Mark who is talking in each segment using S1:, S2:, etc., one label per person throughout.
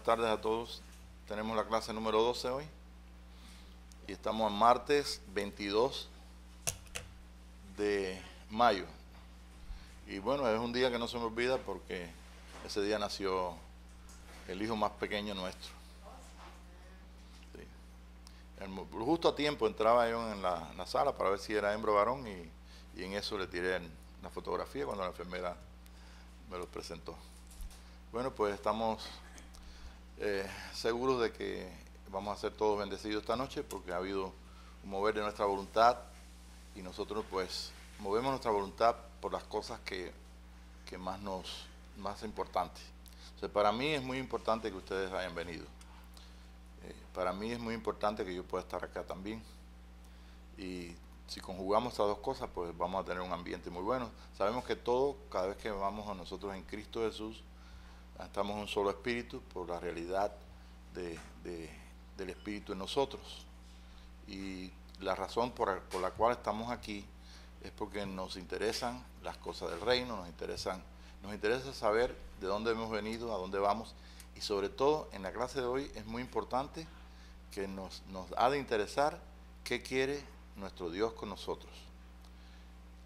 S1: tardes a todos. Tenemos la clase número 12 hoy y estamos en martes 22 de mayo. Y bueno, es un día que no se me olvida porque ese día nació el hijo más pequeño nuestro. Sí. Justo a tiempo entraba yo en la sala para ver si era hembra o varón y en eso le tiré la fotografía cuando la enfermera me lo presentó. Bueno, pues estamos seguros de que vamos a ser todos bendecidos esta noche porque ha habido un mover de nuestra voluntad y nosotros pues movemos nuestra voluntad por las cosas que más importantes. O sea, para mí es muy importante que ustedes hayan venido. Para mí es muy importante que yo pueda estar acá también. Y si conjugamos estas dos cosas, pues vamos a tener un ambiente muy bueno. Sabemos que todo, cada vez que vamos a nosotros en Cristo Jesús, estamos en un solo espíritu por la realidad del espíritu en nosotros. Y la razón por la cual estamos aquí es porque nos interesan las cosas del reino, nos interesa saber de dónde hemos venido, a dónde vamos, y sobre todo en la clase de hoy es muy importante que nos ha de interesar qué quiere nuestro Dios con nosotros.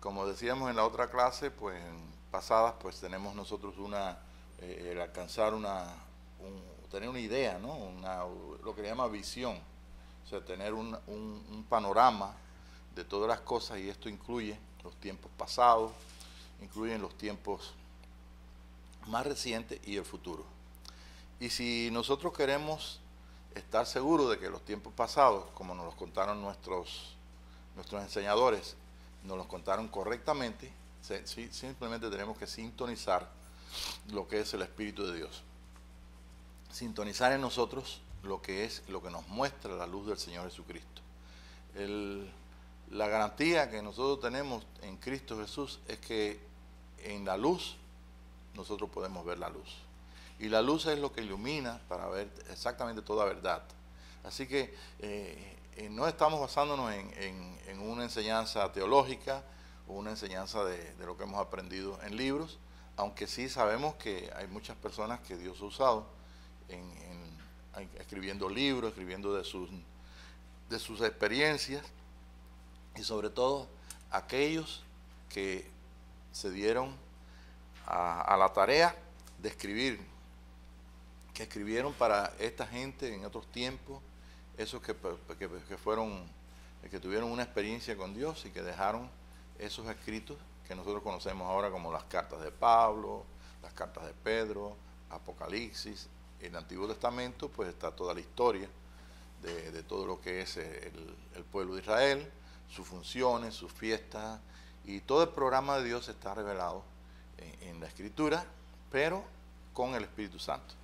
S1: Como decíamos en la otra clase, pues en pasadas, pues tenemos nosotros el alcanzar tener una idea, ¿no? Lo que se llama visión, o sea, tener un panorama de todas las cosas, y esto incluye los tiempos pasados, incluyen los tiempos más recientes y el futuro. Y si nosotros queremos estar seguros de que los tiempos pasados, como nos los contaron nuestros enseñadores, nos los contaron correctamente, simplemente tenemos que sintonizar lo que es el Espíritu de Dios. Sintonizar en nosotros lo que nos muestra la luz del Señor Jesucristo. La garantía que nosotros tenemos en Cristo Jesús es que en la luz nosotros podemos ver la luz. Y la luz es lo que ilumina para ver exactamente toda verdad. Así que no estamos basándonos en una enseñanza teológica o una enseñanza de lo que hemos aprendido en libros, aunque sí sabemos que hay muchas personas que Dios ha usado escribiendo libros, escribiendo de sus experiencias, y sobre todo aquellos que se dieron a la tarea de escribir, que escribieron para esta gente en otros tiempos, esos que tuvieron una experiencia con Dios y que dejaron esos escritos que nosotros conocemos ahora como las cartas de Pablo, las cartas de Pedro, Apocalipsis. En el Antiguo Testamento pues está toda la historia de todo lo que es el pueblo de Israel, sus funciones, sus fiestas, y todo el programa de Dios está revelado en la Escritura, pero con el Espíritu Santo.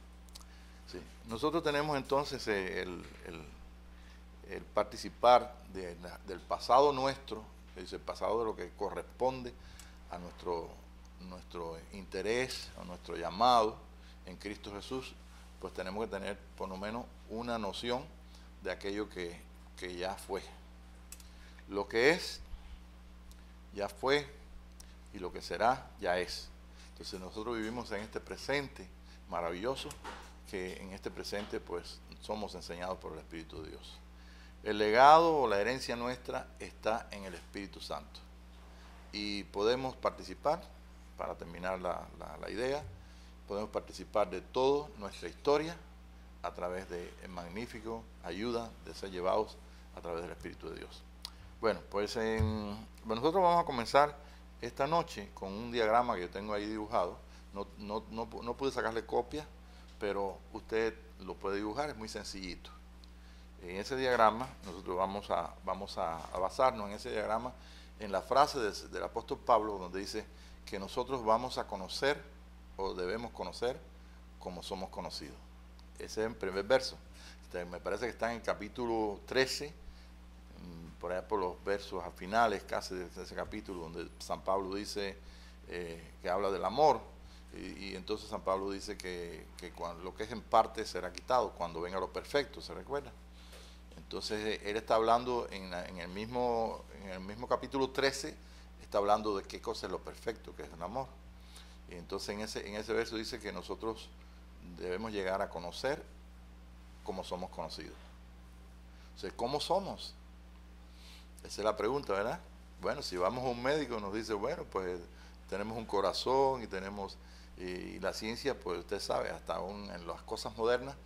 S1: Sí. Nosotros tenemos entonces el participar del pasado nuestro, es el pasado de lo que corresponde a nuestro interés, a nuestro llamado en Cristo Jesús. Pues tenemos que tener por lo menos una noción de aquello que ya fue. Lo que es, ya fue, y lo que será, ya es. Entonces nosotros vivimos en este presente maravilloso, que en este presente pues somos enseñados por el Espíritu de Dios. El legado o la herencia nuestra está en el Espíritu Santo. Y podemos participar, para terminar la idea, podemos participar de toda nuestra historia a través de magnífico ayuda de ser llevados a través del Espíritu de Dios. Bueno, pues nosotros vamos a comenzar esta noche con un diagrama que yo tengo ahí dibujado. No pude sacarle copia, pero usted lo puede dibujar, es muy sencillito. En ese diagrama nosotros vamos a basarnos en ese diagrama en la frase del apóstol Pablo, donde dice que nosotros vamos a conocer o debemos conocer como somos conocidos. Ese es el primer verso. Me parece que está en el capítulo 13, por allá por los versos al finales casi de ese capítulo, donde San Pablo dice que habla del amor, y entonces San Pablo dice que cuando lo que es en parte será quitado cuando venga lo perfecto, ¿se recuerda? Entonces él está hablando en el mismo capítulo 13, está hablando de qué cosa es lo perfecto, que es el amor. Y entonces en ese verso dice que nosotros debemos llegar a conocer como somos conocidos. O sea, ¿cómo somos? Esa es la pregunta, ¿verdad? Bueno, si vamos a un médico nos dice, bueno, pues tenemos un corazón y tenemos, y la ciencia, pues usted sabe, hasta aún en las cosas modernas,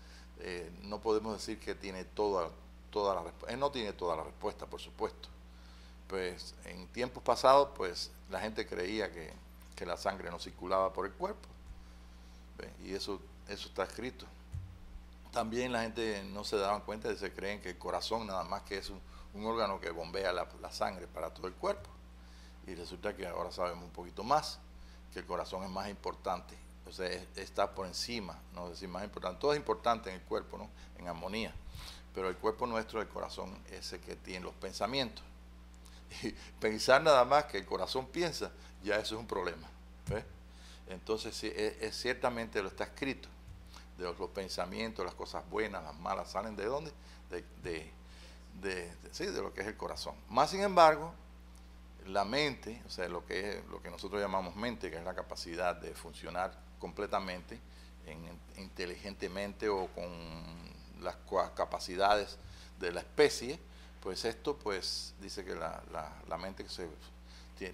S1: no podemos decir que tiene toda la respuesta. Él no tiene toda la respuesta, por supuesto. Pues en tiempos pasados, pues la gente creía que la sangre no circulaba por el cuerpo. ¿Ve? Y eso está escrito. También la gente no se daba cuenta se creen que el corazón nada más que es un órgano que bombea la sangre para todo el cuerpo. Y resulta que ahora sabemos un poquito más, que el corazón es más importante. O sea, está por encima, no decir más importante. Todo es importante en el cuerpo, ¿no? En armonía. Pero el cuerpo nuestro, el corazón, es el que tiene los pensamientos. Y pensar nada más que el corazón piensa, ya eso es un problema. ¿Ves? Entonces, sí, ciertamente lo está escrito. De los pensamientos, las cosas buenas, las malas, ¿salen de dónde? Sí, de lo que es el corazón. Más sin embargo, la mente, o sea, lo que nosotros llamamos mente, que es la capacidad de funcionar completamente, inteligentemente o con las capacidades de la especie, pues esto pues dice que la mente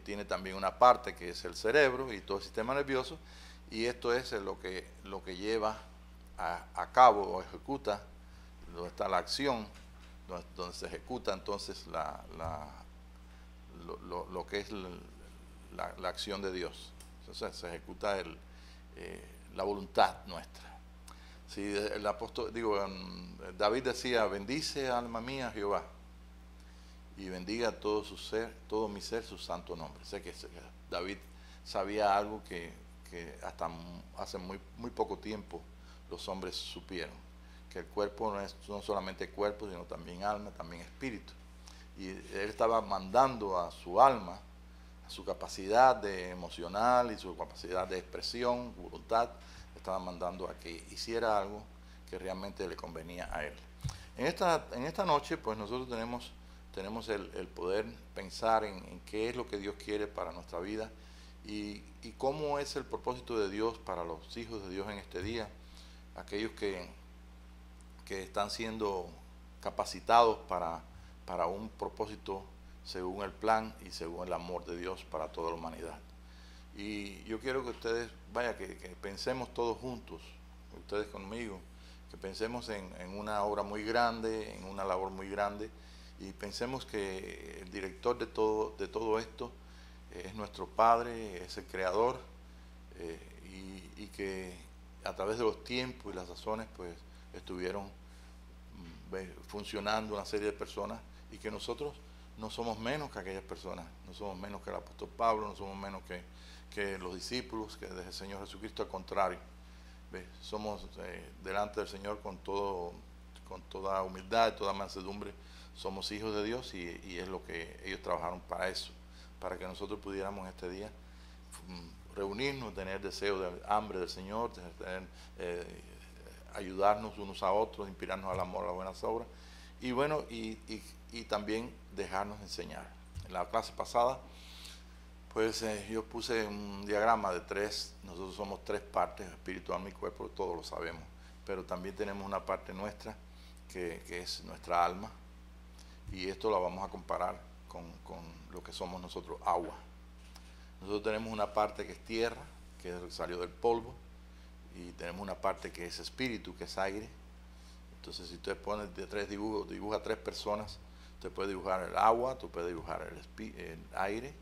S1: tiene también una parte que es el cerebro y todo el sistema nervioso, y esto es lo que lleva a cabo o ejecuta, donde está la acción, donde se ejecuta entonces lo que es la acción de Dios. Entonces se ejecuta la voluntad nuestra. Sí, el apóstol, David decía, bendice alma mía Jehová y bendiga todo mi ser su santo nombre. O sea que David sabía algo que hasta hace muy poco tiempo los hombres supieron, que el cuerpo no solamente cuerpo, sino también alma, también espíritu. Y él estaba mandando a su alma, a su capacidad emocional y su capacidad de expresión, voluntad, estaba mandando a que hiciera algo que realmente le convenía a él. En esta noche, pues nosotros tenemos el poder pensar en qué es lo que Dios quiere para nuestra vida y cómo es el propósito de Dios para los hijos de Dios en este día, aquellos que están siendo capacitados para un propósito según el plan y según el amor de Dios para toda la humanidad. Y yo quiero que ustedes, que pensemos todos juntos, ustedes conmigo, que pensemos en una obra muy grande, en una labor muy grande, y pensemos que el director de todo esto es nuestro Padre, es el Creador, y que a través de los tiempos y las razones pues estuvieron funcionando una serie de personas, y que nosotros no somos menos que aquellas personas, no somos menos que el apóstol Pablo, no somos menos que los discípulos, que desde el Señor Jesucristo, al contrario. Somos delante del Señor con toda humildad, toda mansedumbre, somos hijos de Dios, y es lo que ellos trabajaron para eso, para que nosotros pudiéramos este día reunirnos, tener deseo de hambre del Señor, ayudarnos unos a otros, inspirarnos al amor, a las buenas obras, y bueno, y también dejarnos enseñar. En la clase pasada, pues yo puse un diagrama de nosotros somos tres partes, espíritu, alma y cuerpo, todos lo sabemos, pero también tenemos una parte nuestra, que es nuestra alma, y esto lo vamos a comparar con lo que somos nosotros, agua. Nosotros tenemos una parte que es tierra, que es lo que salió del polvo, y tenemos una parte que es espíritu, que es aire. Entonces, si usted pone de tres dibujos, dibuja tres personas, usted puede dibujar el agua, tú puedes dibujar el aire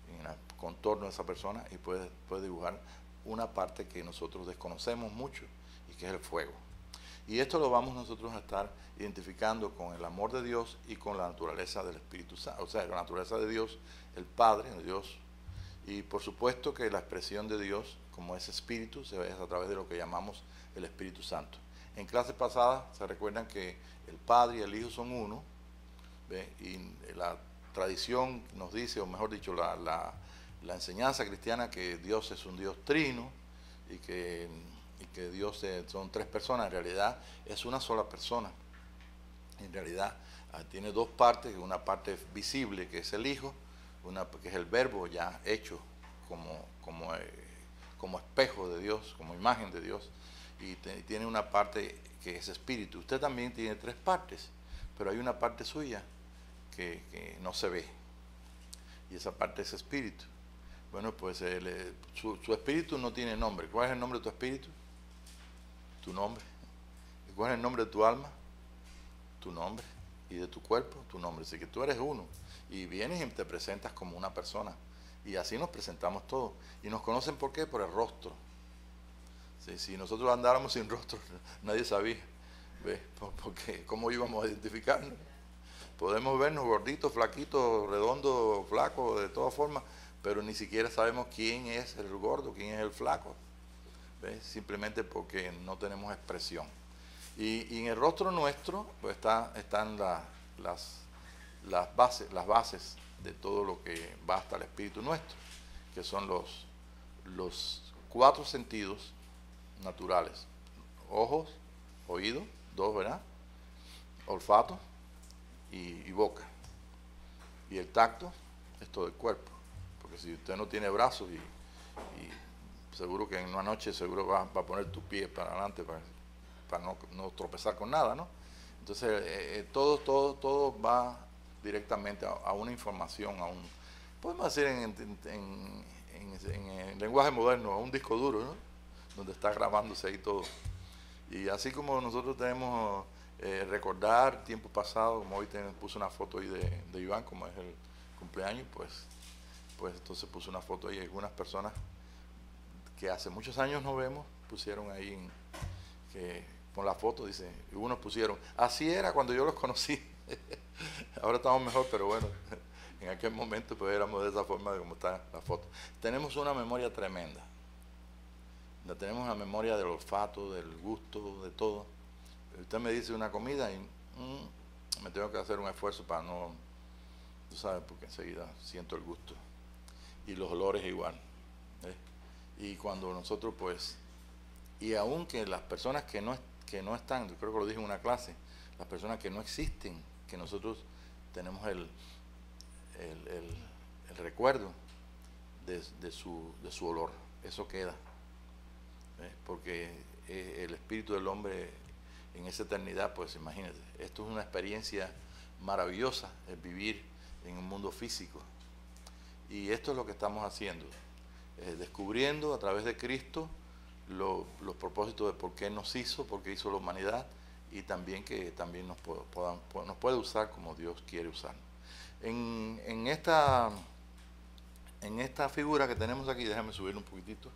S1: en el contorno de esa persona, y puede dibujar una parte que nosotros desconocemos mucho, y que es el fuego. Y esto lo vamos nosotros a estar identificando con el amor de Dios y con la naturaleza del Espíritu Santo, o sea, la naturaleza de Dios, el Padre, de Dios. Y por supuesto que la expresión de Dios, como es espíritu, se ve a través de lo que llamamos el Espíritu Santo. En clase pasada se recuerdan que el Padre y el Hijo son uno, ¿ve? Y la tradición nos dice, o mejor dicho, la enseñanza cristiana, que Dios es un Dios trino y que Dios son tres personas. En realidad es una sola persona. En realidad tiene dos partes, una parte visible, que es el Hijo, que es el verbo ya hecho como espejo de Dios, como imagen de Dios, y tiene una parte que es espíritu. Usted también tiene 3 partes, pero hay una parte suya que no se ve, y esa parte es espíritu. Bueno, pues su espíritu no tiene nombre. ¿Cuál es el nombre de tu espíritu? Tu nombre. ¿Y cuál es el nombre de tu alma? Tu nombre. Y de tu cuerpo, tu nombre. Así que tú eres uno, y vienes y te presentas como una persona, y así nos presentamos todos. Y nos conocen, ¿por qué? Por el rostro. Sí, si nosotros andáramos sin rostro, nadie sabía. ¿Ves? Porque ¿cómo íbamos a identificarnos? Podemos vernos gorditos, flaquitos, redondos, flacos, de todas formas, pero ni siquiera sabemos quién es el gordo, quién es el flaco. ¿Ves? Simplemente porque no tenemos expresión. Y en el rostro nuestro pues están las bases de todo lo que va hasta el espíritu nuestro, que son los 4 sentidos naturales: ojos, oído, 2, ¿verdad? Olfato y boca. Y el tacto es todo el cuerpo, porque si usted no tiene brazos y seguro que en una noche seguro va a poner tu pie para adelante para no tropezar con nada, ¿no? Entonces todo va directamente a una información, podemos decir en lenguaje moderno, a un disco duro, ¿no? Donde está grabándose ahí todo. Y así como nosotros tenemos recordar tiempo pasado, como hoy puse una foto ahí de Iván, como es el cumpleaños, pues entonces puse una foto ahí. Algunas personas que hace muchos años no vemos pusieron ahí con la foto, dice, y unos pusieron, así era cuando yo los conocí. Ahora estamos mejor, pero bueno, en aquel momento pues éramos de esa forma de como está la foto. Tenemos una memoria tremenda. Tenemos una memoria del olfato, del gusto, de todo. Usted me dice una comida y me tengo que hacer un esfuerzo para no, tú sabes, porque enseguida siento el gusto. Y los olores igual. Y cuando nosotros pues, y aun que las personas que no están, yo creo que lo dije en una clase, las personas que no existen, que nosotros tenemos el recuerdo de su olor, eso queda. Porque el espíritu del hombre en esa eternidad, pues imagínate, esto es una experiencia maravillosa, el vivir en un mundo físico. Y esto es lo que estamos haciendo, descubriendo a través de Cristo los propósitos de por qué nos hizo, por qué hizo la humanidad, y también que también nos puede usar como Dios quiere usar. En esta figura que tenemos aquí, déjame subir un poquitito.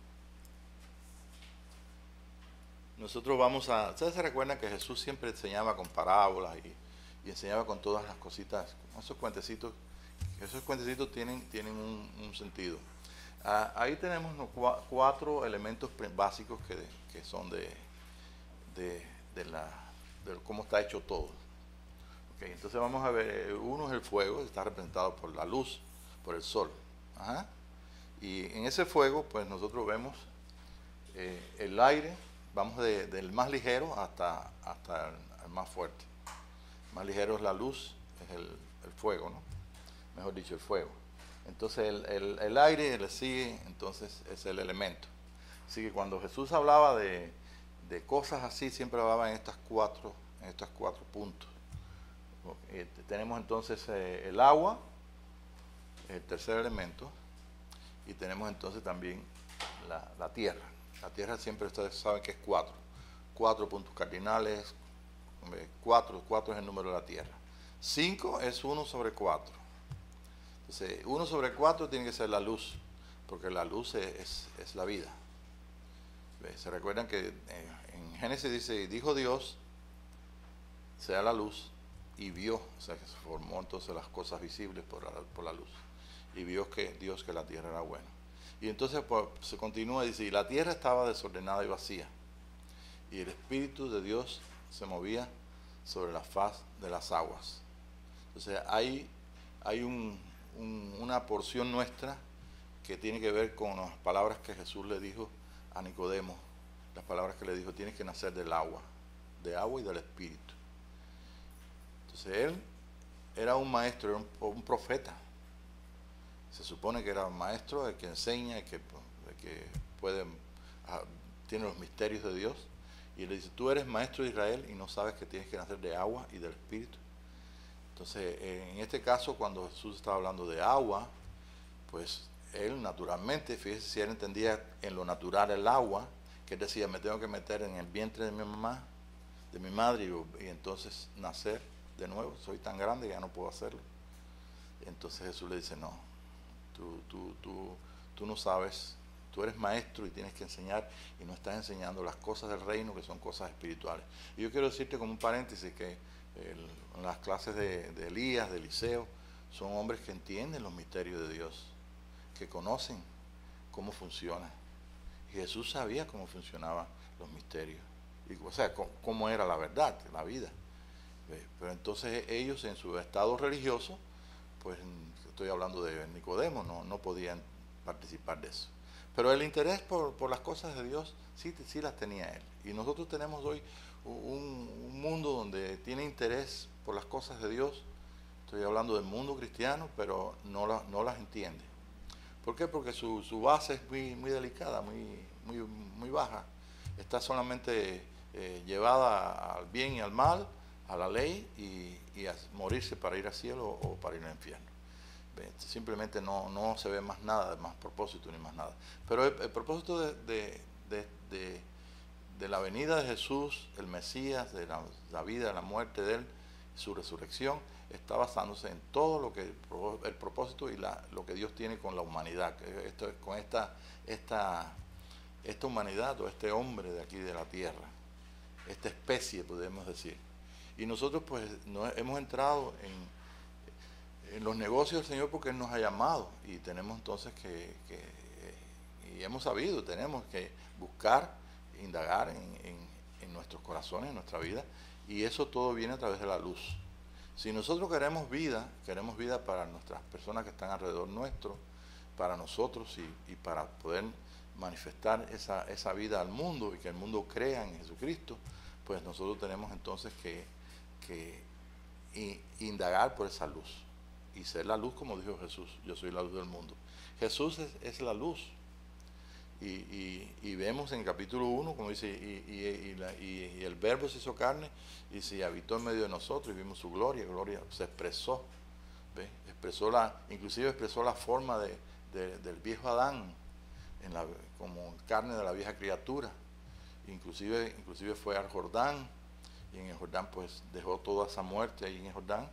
S1: Nosotros ustedes se recuerdan que Jesús siempre enseñaba con parábolas y enseñaba con todas las cositas, esos cuentecitos tienen un sentido. Ahí tenemos los 4 elementos básicos que son de cómo está hecho todo. Okay, entonces vamos a ver, uno es el fuego, está representado por la luz, por el sol. Ajá. Y en ese fuego pues nosotros vemos el aire. Vamos del más ligero hasta el más fuerte. El más ligero es la luz, es el fuego, ¿no? Mejor dicho, el fuego. Entonces el aire le sigue, entonces es el elemento. Así que cuando Jesús hablaba de cosas así, siempre hablaba en estos 4 puntos. Tenemos entonces el agua, el tercer elemento, y tenemos entonces también la tierra. La tierra siempre ustedes saben que es 4 puntos cardinales. 4 es el número de la tierra. 5 es 1 sobre 4. Entonces 1 sobre 4 tiene que ser la luz, porque la luz es la vida. Se recuerdan que en Génesis dice, dijo Dios, sea la luz, y vio, o sea que se formó entonces las cosas visibles por la luz, y vio Dios que la tierra era buena. Y entonces pues, se continúa y dice, y la tierra estaba desordenada y vacía, y el Espíritu de Dios se movía sobre la faz de las aguas. Entonces hay una porción nuestra que tiene que ver con las palabras que Jesús le dijo a Nicodemo, las palabras que le dijo, tienes que nacer del agua y del Espíritu. Entonces él era un maestro, era un profeta. Se supone que era un maestro, el que enseña, el que tiene los misterios de Dios, Y le dice, tú eres maestro de Israel y no sabes que tienes que nacer de agua y del Espíritu. Entonces, en este caso, cuando Jesús estaba hablando de agua, pues él naturalmente, fíjese si él entendía en lo natural el agua, que él decía, me tengo que meter en el vientre de mi mamá, de mi madre, y entonces nacer de nuevo. Soy tan grande que ya no puedo hacerlo. Entonces Jesús le dice, no, tú no sabes, tú eres maestro y tienes que enseñar, y no estás enseñando las cosas del reino, que son cosas espirituales. Y yo quiero decirte como un paréntesis que en las clases de Elías, de Eliseo, son hombres que entienden los misterios de Dios, que conocen cómo funciona. Y Jesús sabía cómo funcionaban los misterios, o sea, cómo era la verdad, la vida. Pero entonces ellos en su estado religioso, pues estoy hablando de Nicodemo, no podían participar de eso. Pero el interés por las cosas de Dios sí las tenía él. Y nosotros tenemos hoy un mundo donde tiene interés por las cosas de Dios. Estoy hablando del mundo cristiano, pero no las entiende. ¿Por qué? Porque su base es muy delicada, muy baja. Está solamente llevada al bien y al mal, a la ley y a morirse para ir al cielo o para ir al infierno. Simplemente no se ve más nada, más propósito ni más nada. Pero el propósito de la venida de Jesús, el Mesías, de la vida, de la muerte de él, su resurrección, está basándose en todo lo que el propósito y lo que Dios tiene con la humanidad, con esta humanidad o este hombre de aquí de la tierra, esta especie podemos decir. Y nosotros pues hemos entrado en los negocios del Señor porque Él nos ha llamado, y tenemos entonces y hemos sabido, tenemos que buscar, indagar en nuestros corazones, en nuestra vida, y eso todo viene a través de la luz. Si nosotros queremos vida para nuestras personas que están alrededor nuestro, para nosotros y para poder manifestar esa vida al mundo y que el mundo crea en Jesucristo, pues nosotros tenemos entonces que indagar por esa luz y ser la luz, como dijo Jesús, yo soy la luz del mundo. Jesús es la luz. Y vemos en capítulo 1, como dice, y el verbo se hizo carne y se habitó en medio de nosotros y vimos su gloria se expresó, ¿ve? Inclusive expresó la forma del viejo Adán, como carne de la vieja criatura. Inclusive fue al Jordán, y en el Jordán pues dejó toda esa muerte ahí en el Jordán,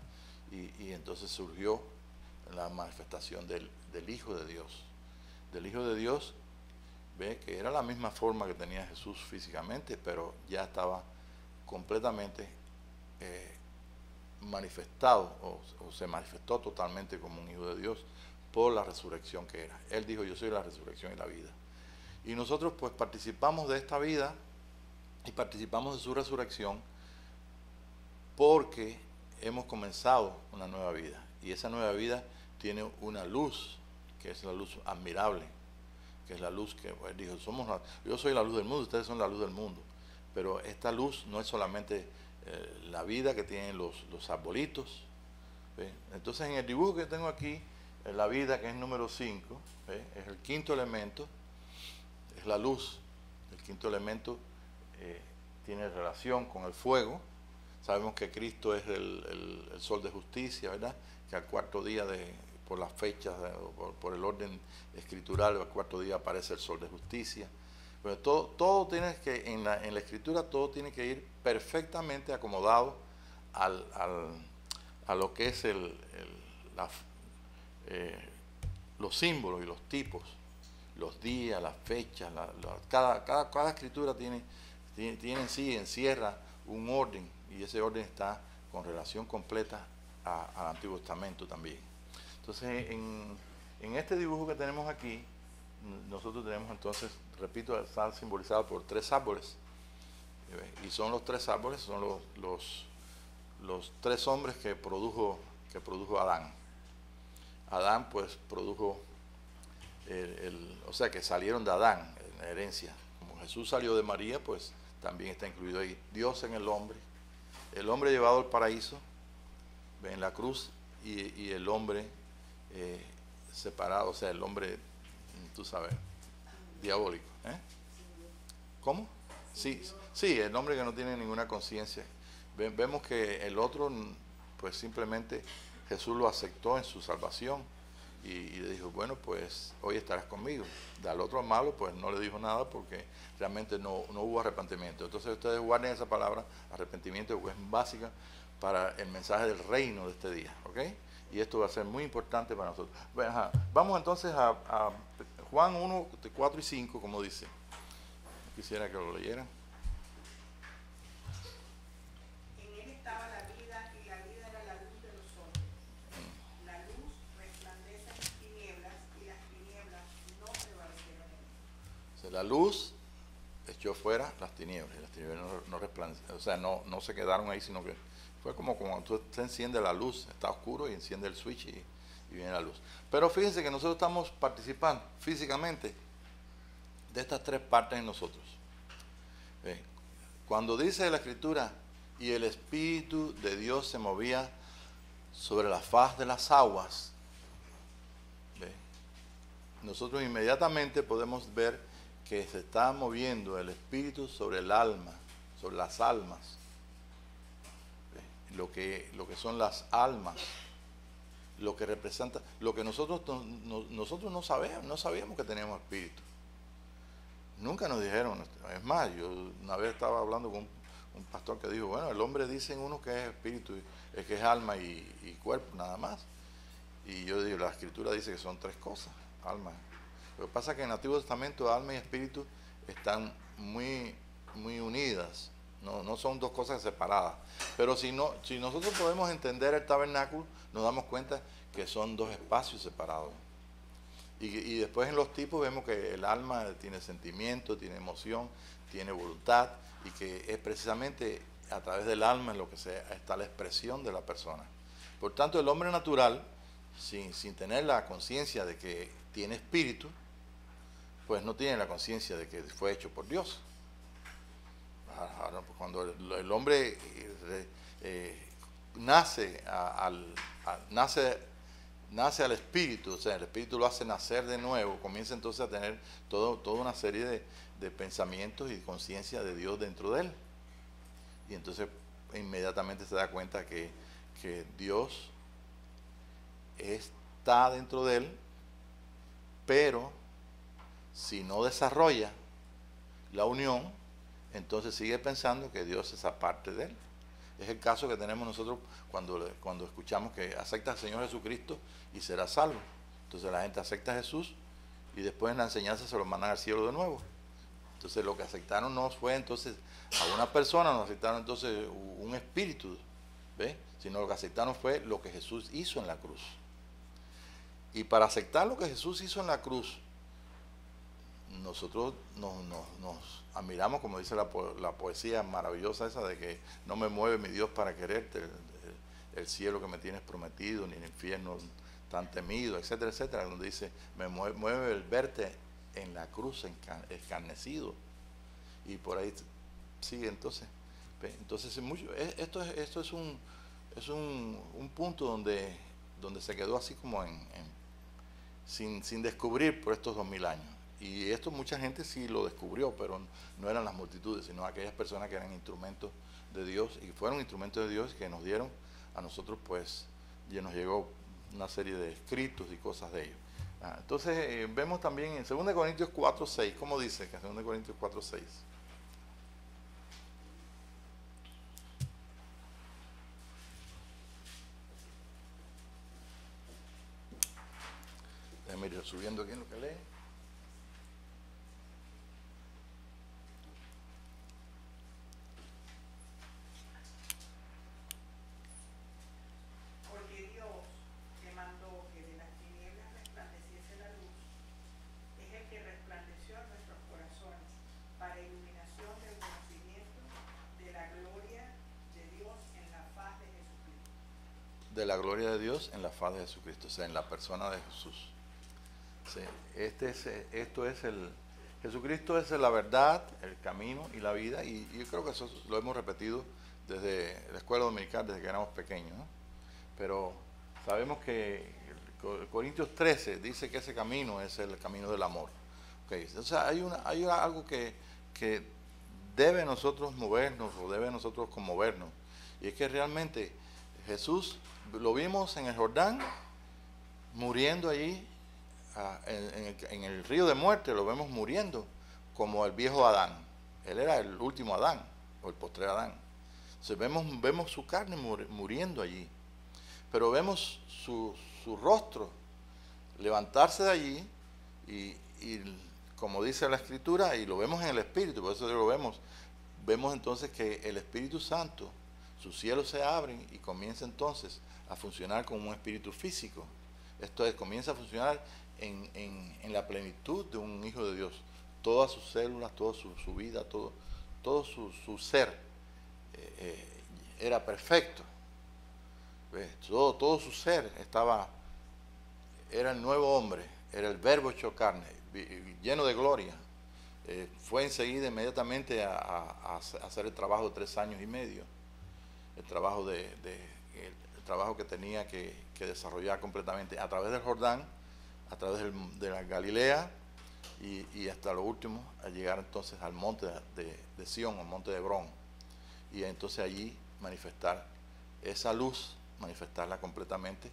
S1: y entonces surgió la manifestación del Hijo de Dios. Del Hijo de Dios, ve que era la misma forma que tenía Jesús físicamente, pero ya estaba completamente manifestado, o se manifestó totalmente como un Hijo de Dios por la resurrección que era. Él dijo, yo soy la resurrección y la vida. Y nosotros pues participamos de esta vida y participamos de su resurrección porque hemos comenzado una nueva vida. Y esa nueva vida tiene una luz, que es la luz admirable, que es la luz que él dijo, yo soy la luz del mundo, ustedes son la luz del mundo. Pero esta luz no es solamente la vida que tienen los arbolitos, ¿ve? Entonces en el dibujo que tengo aquí, la vida, que es número 5, es el quinto elemento, es la luz. El quinto elemento tiene relación con el fuego. Sabemos que Cristo es el sol de justicia, ¿verdad? Que al cuarto día, por las fechas, por el orden escritural, al cuarto día aparece el sol de justicia. Pero todo tiene que, en la escritura, todo tiene que ir perfectamente acomodado a lo que es los símbolos y los tipos, los días, las fechas, cada escritura tiene en sí, encierra un orden, y ese orden está con relación completa al Antiguo Testamento también. Entonces, en este dibujo que tenemos aquí, nosotros tenemos entonces, repito, está simbolizado por 3 árboles, y son los 3 árboles, son los 3 hombres que produjo Adán. Adán pues produjo, o sea que salieron de Adán en la herencia. Como Jesús salió de María, pues también está incluido ahí Dios en el hombre llevado al paraíso, en la cruz, y el hombre separado, o sea, el hombre, tú sabes, diabólico. ¿Cómo? Sí, sí, el hombre que no tiene ninguna conciencia. Vemos que el otro, pues simplemente Jesús lo aceptó en su salvación y le dijo, bueno, pues hoy estarás conmigo. Al otro malo, pues no le dijo nada porque realmente no hubo arrepentimiento. Entonces ustedes guarden esa palabra, arrepentimiento, porque es básica para el mensaje del reino de este día, ¿ok? Y esto va a ser muy importante para nosotros. Bueno, vamos entonces a Juan 1, 4 y 5, como dice. Quisiera que lo leyeran.
S2: En él estaba la vida y la vida era la luz de los hombres. La luz resplandece en las tinieblas y las tinieblas no prevalecieron en él.
S1: O sea, la luz echó fuera las tinieblas y las tinieblas no resplandecieron, o sea, no se quedaron ahí, sino que fue como cuando tú te enciende la luz, está oscuro y enciende el switch y viene la luz. Pero fíjense que nosotros estamos participando físicamente de estas tres partes en nosotros. Cuando dice la Escritura, y el Espíritu de Dios se movía sobre la faz de las aguas, nosotros inmediatamente podemos ver que se está moviendo el Espíritu sobre el alma, sobre las almas, lo que son las almas, lo que representa, lo que nosotros no sabíamos que teníamos espíritu. Nunca nos dijeron. Es más, yo una vez estaba hablando con un pastor que dijo, bueno, el hombre dice en uno que es espíritu, es que es alma y cuerpo, nada más. Y yo digo, la Escritura dice que son tres cosas, alma. Lo que pasa es que en el Antiguo Testamento alma y espíritu están muy unidas, no son dos cosas separadas. Pero si nosotros podemos entender el tabernáculo, nos damos cuenta que son dos espacios separados. Y después en los tipos vemos que el alma tiene sentimiento, tiene emoción, tiene voluntad, y que es precisamente a través del alma en lo que está la expresión de la persona. Por tanto, el hombre natural, sin tener la conciencia de que tiene espíritu, pues no tiene la conciencia de que fue hecho por Dios. Ahora, cuando el hombre nace al espíritu, o sea, el espíritu lo hace nacer de nuevo, comienza entonces a tener toda una serie de pensamientos y conciencia de Dios dentro de él. Y entonces inmediatamente se da cuenta que Dios está dentro de él, pero si no desarrolla la unión, entonces sigue pensando que Dios es aparte de él. Es el caso que tenemos nosotros cuando escuchamos que acepta al Señor Jesucristo y será salvo. Entonces la gente acepta a Jesús y después en la enseñanza se lo mandan al cielo de nuevo. Entonces lo que aceptaron no fue entonces a una persona, no aceptaron entonces un espíritu, ¿ve? Sino lo que aceptaron fue lo que Jesús hizo en la cruz. Y para aceptar lo que Jesús hizo en la cruz, nosotros nos admiramos, como dice la poesía maravillosa esa de que no me mueve mi Dios para quererte, el cielo que me tienes prometido, ni el infierno tan temido, etcétera, etcétera, donde dice, me mueve el verte en la cruz escarnecido. Y por ahí sigue entonces. Entonces esto es un punto donde se quedó así como sin descubrir por estos 2000 años. Y esto mucha gente sí lo descubrió, pero no eran las multitudes, sino aquellas personas que eran instrumentos de Dios y fueron instrumentos de Dios que nos dieron a nosotros, pues ya nos llegó una serie de escritos y cosas de ellos. Entonces vemos también en 2 Corintios 4:6, ¿cómo dice? Que 2 Corintios 4:6. Déjame ir subiendo aquí en lo que lee.
S2: Porque Dios, que mandó que de las tinieblas resplandeciese la luz, es el que resplandeció en nuestros corazones para iluminación del conocimiento de la gloria de Dios en la faz de Jesucristo.
S1: De la gloria de Dios en la faz de Jesucristo, o sea, en la persona de Jesús. Sí, Jesucristo es la verdad, el camino y la vida, y yo creo que eso lo hemos repetido desde la escuela dominical, desde que éramos pequeños, ¿no? Pero sabemos que Corintios 13 dice que ese camino es el camino del amor. Okay. O sea, hay algo que debe nosotros movernos o debe nosotros conmovernos. Y es que realmente Jesús lo vimos en el Jordán, muriendo allí en el río de muerte, lo vemos muriendo como el viejo Adán. Él era el último Adán, o el postrer Adán. Entonces vemos su carne muriendo allí, pero vemos su rostro levantarse de allí y como dice la Escritura, y lo vemos en el Espíritu, por eso lo vemos entonces que el Espíritu Santo, sus cielos se abren y comienza entonces a funcionar como un espíritu físico. Esto es, comienza a funcionar en la plenitud de un hijo de Dios. Todas sus células, toda su vida, todo su ser era perfecto. Todo su ser era el nuevo hombre, era el verbo hecho carne, lleno de gloria. Fue enseguida inmediatamente a hacer el trabajo de 3 años y medio, el trabajo que tenía que desarrollar completamente a través del Jordán, a través de la Galilea y hasta lo último, a llegar entonces al monte de Sión, al monte de Hebrón, y entonces allí manifestar esa luz, manifestarla completamente,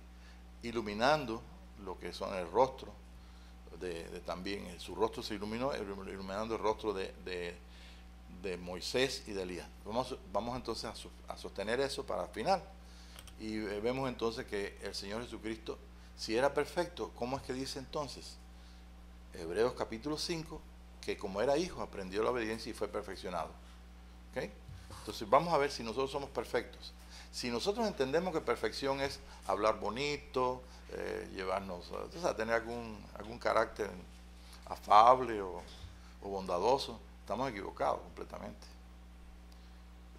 S1: iluminando lo que son el rostro, también su rostro se iluminó, iluminando el rostro de Moisés y de Elías. Vamos entonces a sostener eso para el final. Y vemos entonces que el Señor Jesucristo, si era perfecto, ¿cómo es que dice entonces? Hebreos capítulo 5, que como era hijo, aprendió la obediencia y fue perfeccionado. ¿Okay? Entonces vamos a ver si nosotros somos perfectos. Si nosotros entendemos que perfección es hablar bonito, llevarnos, o sea, tener algún carácter afable o bondadoso, estamos equivocados completamente.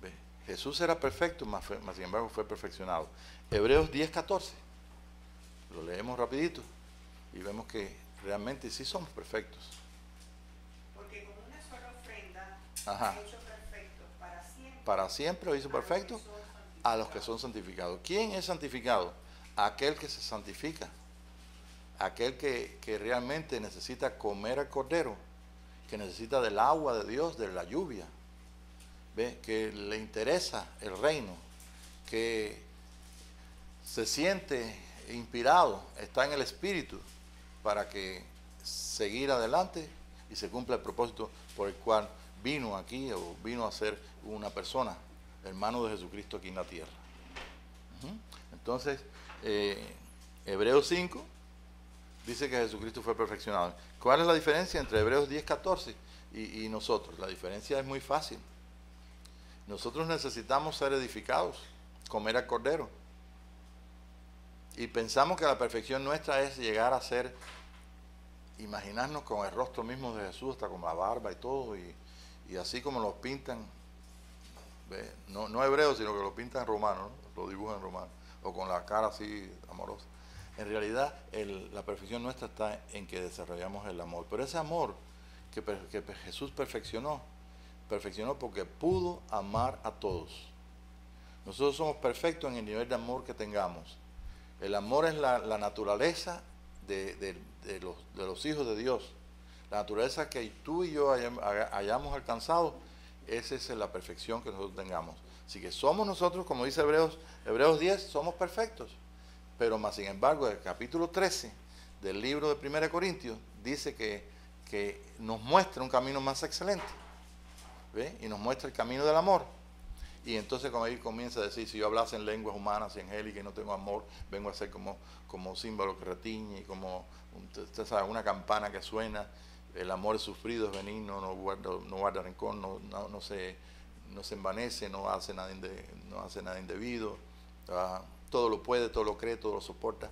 S1: ¿Ve? Jesús era perfecto, mas sin embargo fue perfeccionado. Hebreos 10:14, lo leemos rapidito y vemos que realmente sí somos perfectos.
S2: Porque con una sola ofrenda
S1: Ajá.
S2: ha hecho perfecto
S1: para siempre lo hizo perfecto a los que son santificados. ¿Quién es santificado? Aquel que se santifica, aquel que realmente necesita comer al cordero, que necesita del agua de Dios, de la lluvia, ¿ve? Que le interesa el reino, que se siente inspirado, está en el Espíritu para que seguir adelante y se cumpla el propósito por el cual vino aquí o vino a ser una persona, hermano de Jesucristo aquí en la tierra. Entonces, Hebreos 5 dice que Jesucristo fue perfeccionado. ¿Cuál es la diferencia entre Hebreos 10:14 y nosotros? La diferencia es muy fácil. Nosotros necesitamos ser edificados, comer al cordero. Y pensamos que la perfección nuestra es llegar a ser, imaginarnos con el rostro mismo de Jesús, hasta con la barba y todo, y así como los pintan, ¿ve? No hebreos, sino que lo pintan romanos, ¿no? Lo dibujan en romano, o con la cara así amorosa. En realidad, la perfección nuestra está en que desarrollamos el amor. Pero ese amor que Jesús perfeccionó porque pudo amar a todos. Nosotros somos perfectos en el nivel de amor que tengamos. El amor es la naturaleza de los hijos de Dios. La naturaleza que tú y yo hayamos alcanzado, esa es la perfección que nosotros tengamos. Así que somos nosotros, como dice Hebreos 10, somos perfectos. Pero más sin embargo, el capítulo 13 del libro de 1 Corintios dice que nos muestra un camino más excelente. ¿Ve? Y nos muestra el camino del amor. Y entonces como ahí comienza a decir, si yo hablase en lenguas humanas y angélicas y no tengo amor, vengo a ser como címbalo que retiñe y como usted sabe, una campana que suena. El amor es sufrido, es benigno, no guarda rencor, no se envanece, no hace nada indebido, todo lo puede, todo lo cree, todo lo soporta.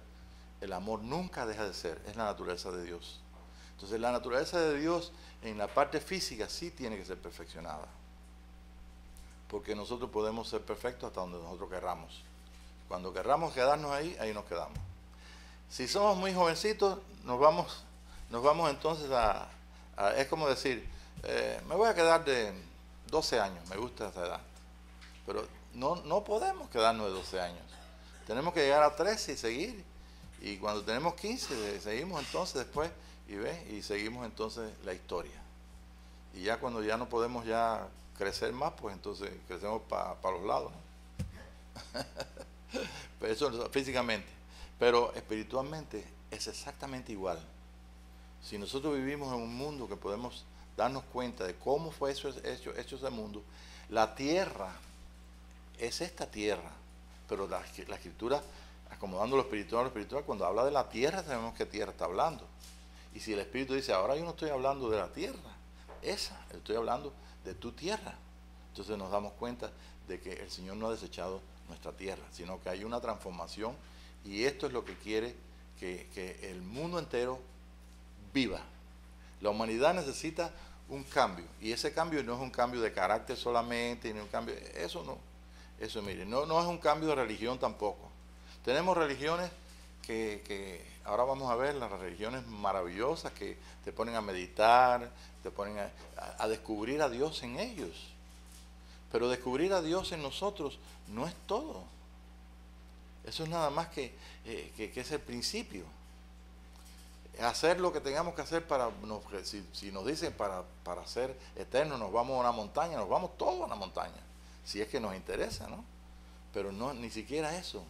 S1: El amor nunca deja de ser, es la naturaleza de Dios. Entonces la naturaleza de Dios en la parte física sí tiene que ser perfeccionada, porque nosotros podemos ser perfectos hasta donde nosotros querramos. Cuando querramos quedarnos ahí nos quedamos. Si somos muy jovencitos, nos vamos entonces es como decir, me voy a quedar de 12 años, me gusta esa edad. Pero no podemos quedarnos de 12 años. Tenemos que llegar a 13 y seguir. Y cuando tenemos 15, seguimos entonces después y seguimos entonces la historia. Y ya cuando ya no podemos ya crecer más, pues entonces crecemos para los lados, ¿no? Pero eso físicamente. Pero espiritualmente es exactamente igual. Si nosotros vivimos en un mundo que podemos darnos cuenta de cómo fue hecho ese mundo, la tierra es esta tierra, pero la escritura, acomodando lo espiritual, cuando habla de la tierra, sabemos qué tierra está hablando. Y si el Espíritu dice, ahora yo no estoy hablando de la tierra, estoy hablando de tu tierra. Entonces nos damos cuenta de que el Señor no ha desechado nuestra tierra, sino que hay una transformación, y esto es lo que quiere que el mundo entero viva. La humanidad necesita un cambio, y ese cambio no es un cambio de carácter solamente, ni un cambio, eso no, eso mire, no es un cambio de religión tampoco. Tenemos religiones que ahora vamos a ver, las religiones maravillosas que te ponen a meditar, te ponen a descubrir a Dios en ellos. Pero descubrir a Dios en nosotros no es todo. Eso es nada más que es el principio. Hacer lo que tengamos que hacer para, si nos dicen para ser eternos, nos vamos a una montaña, nos vamos todos a una montaña, si es que nos interesa, ¿no? Pero no, ni siquiera eso.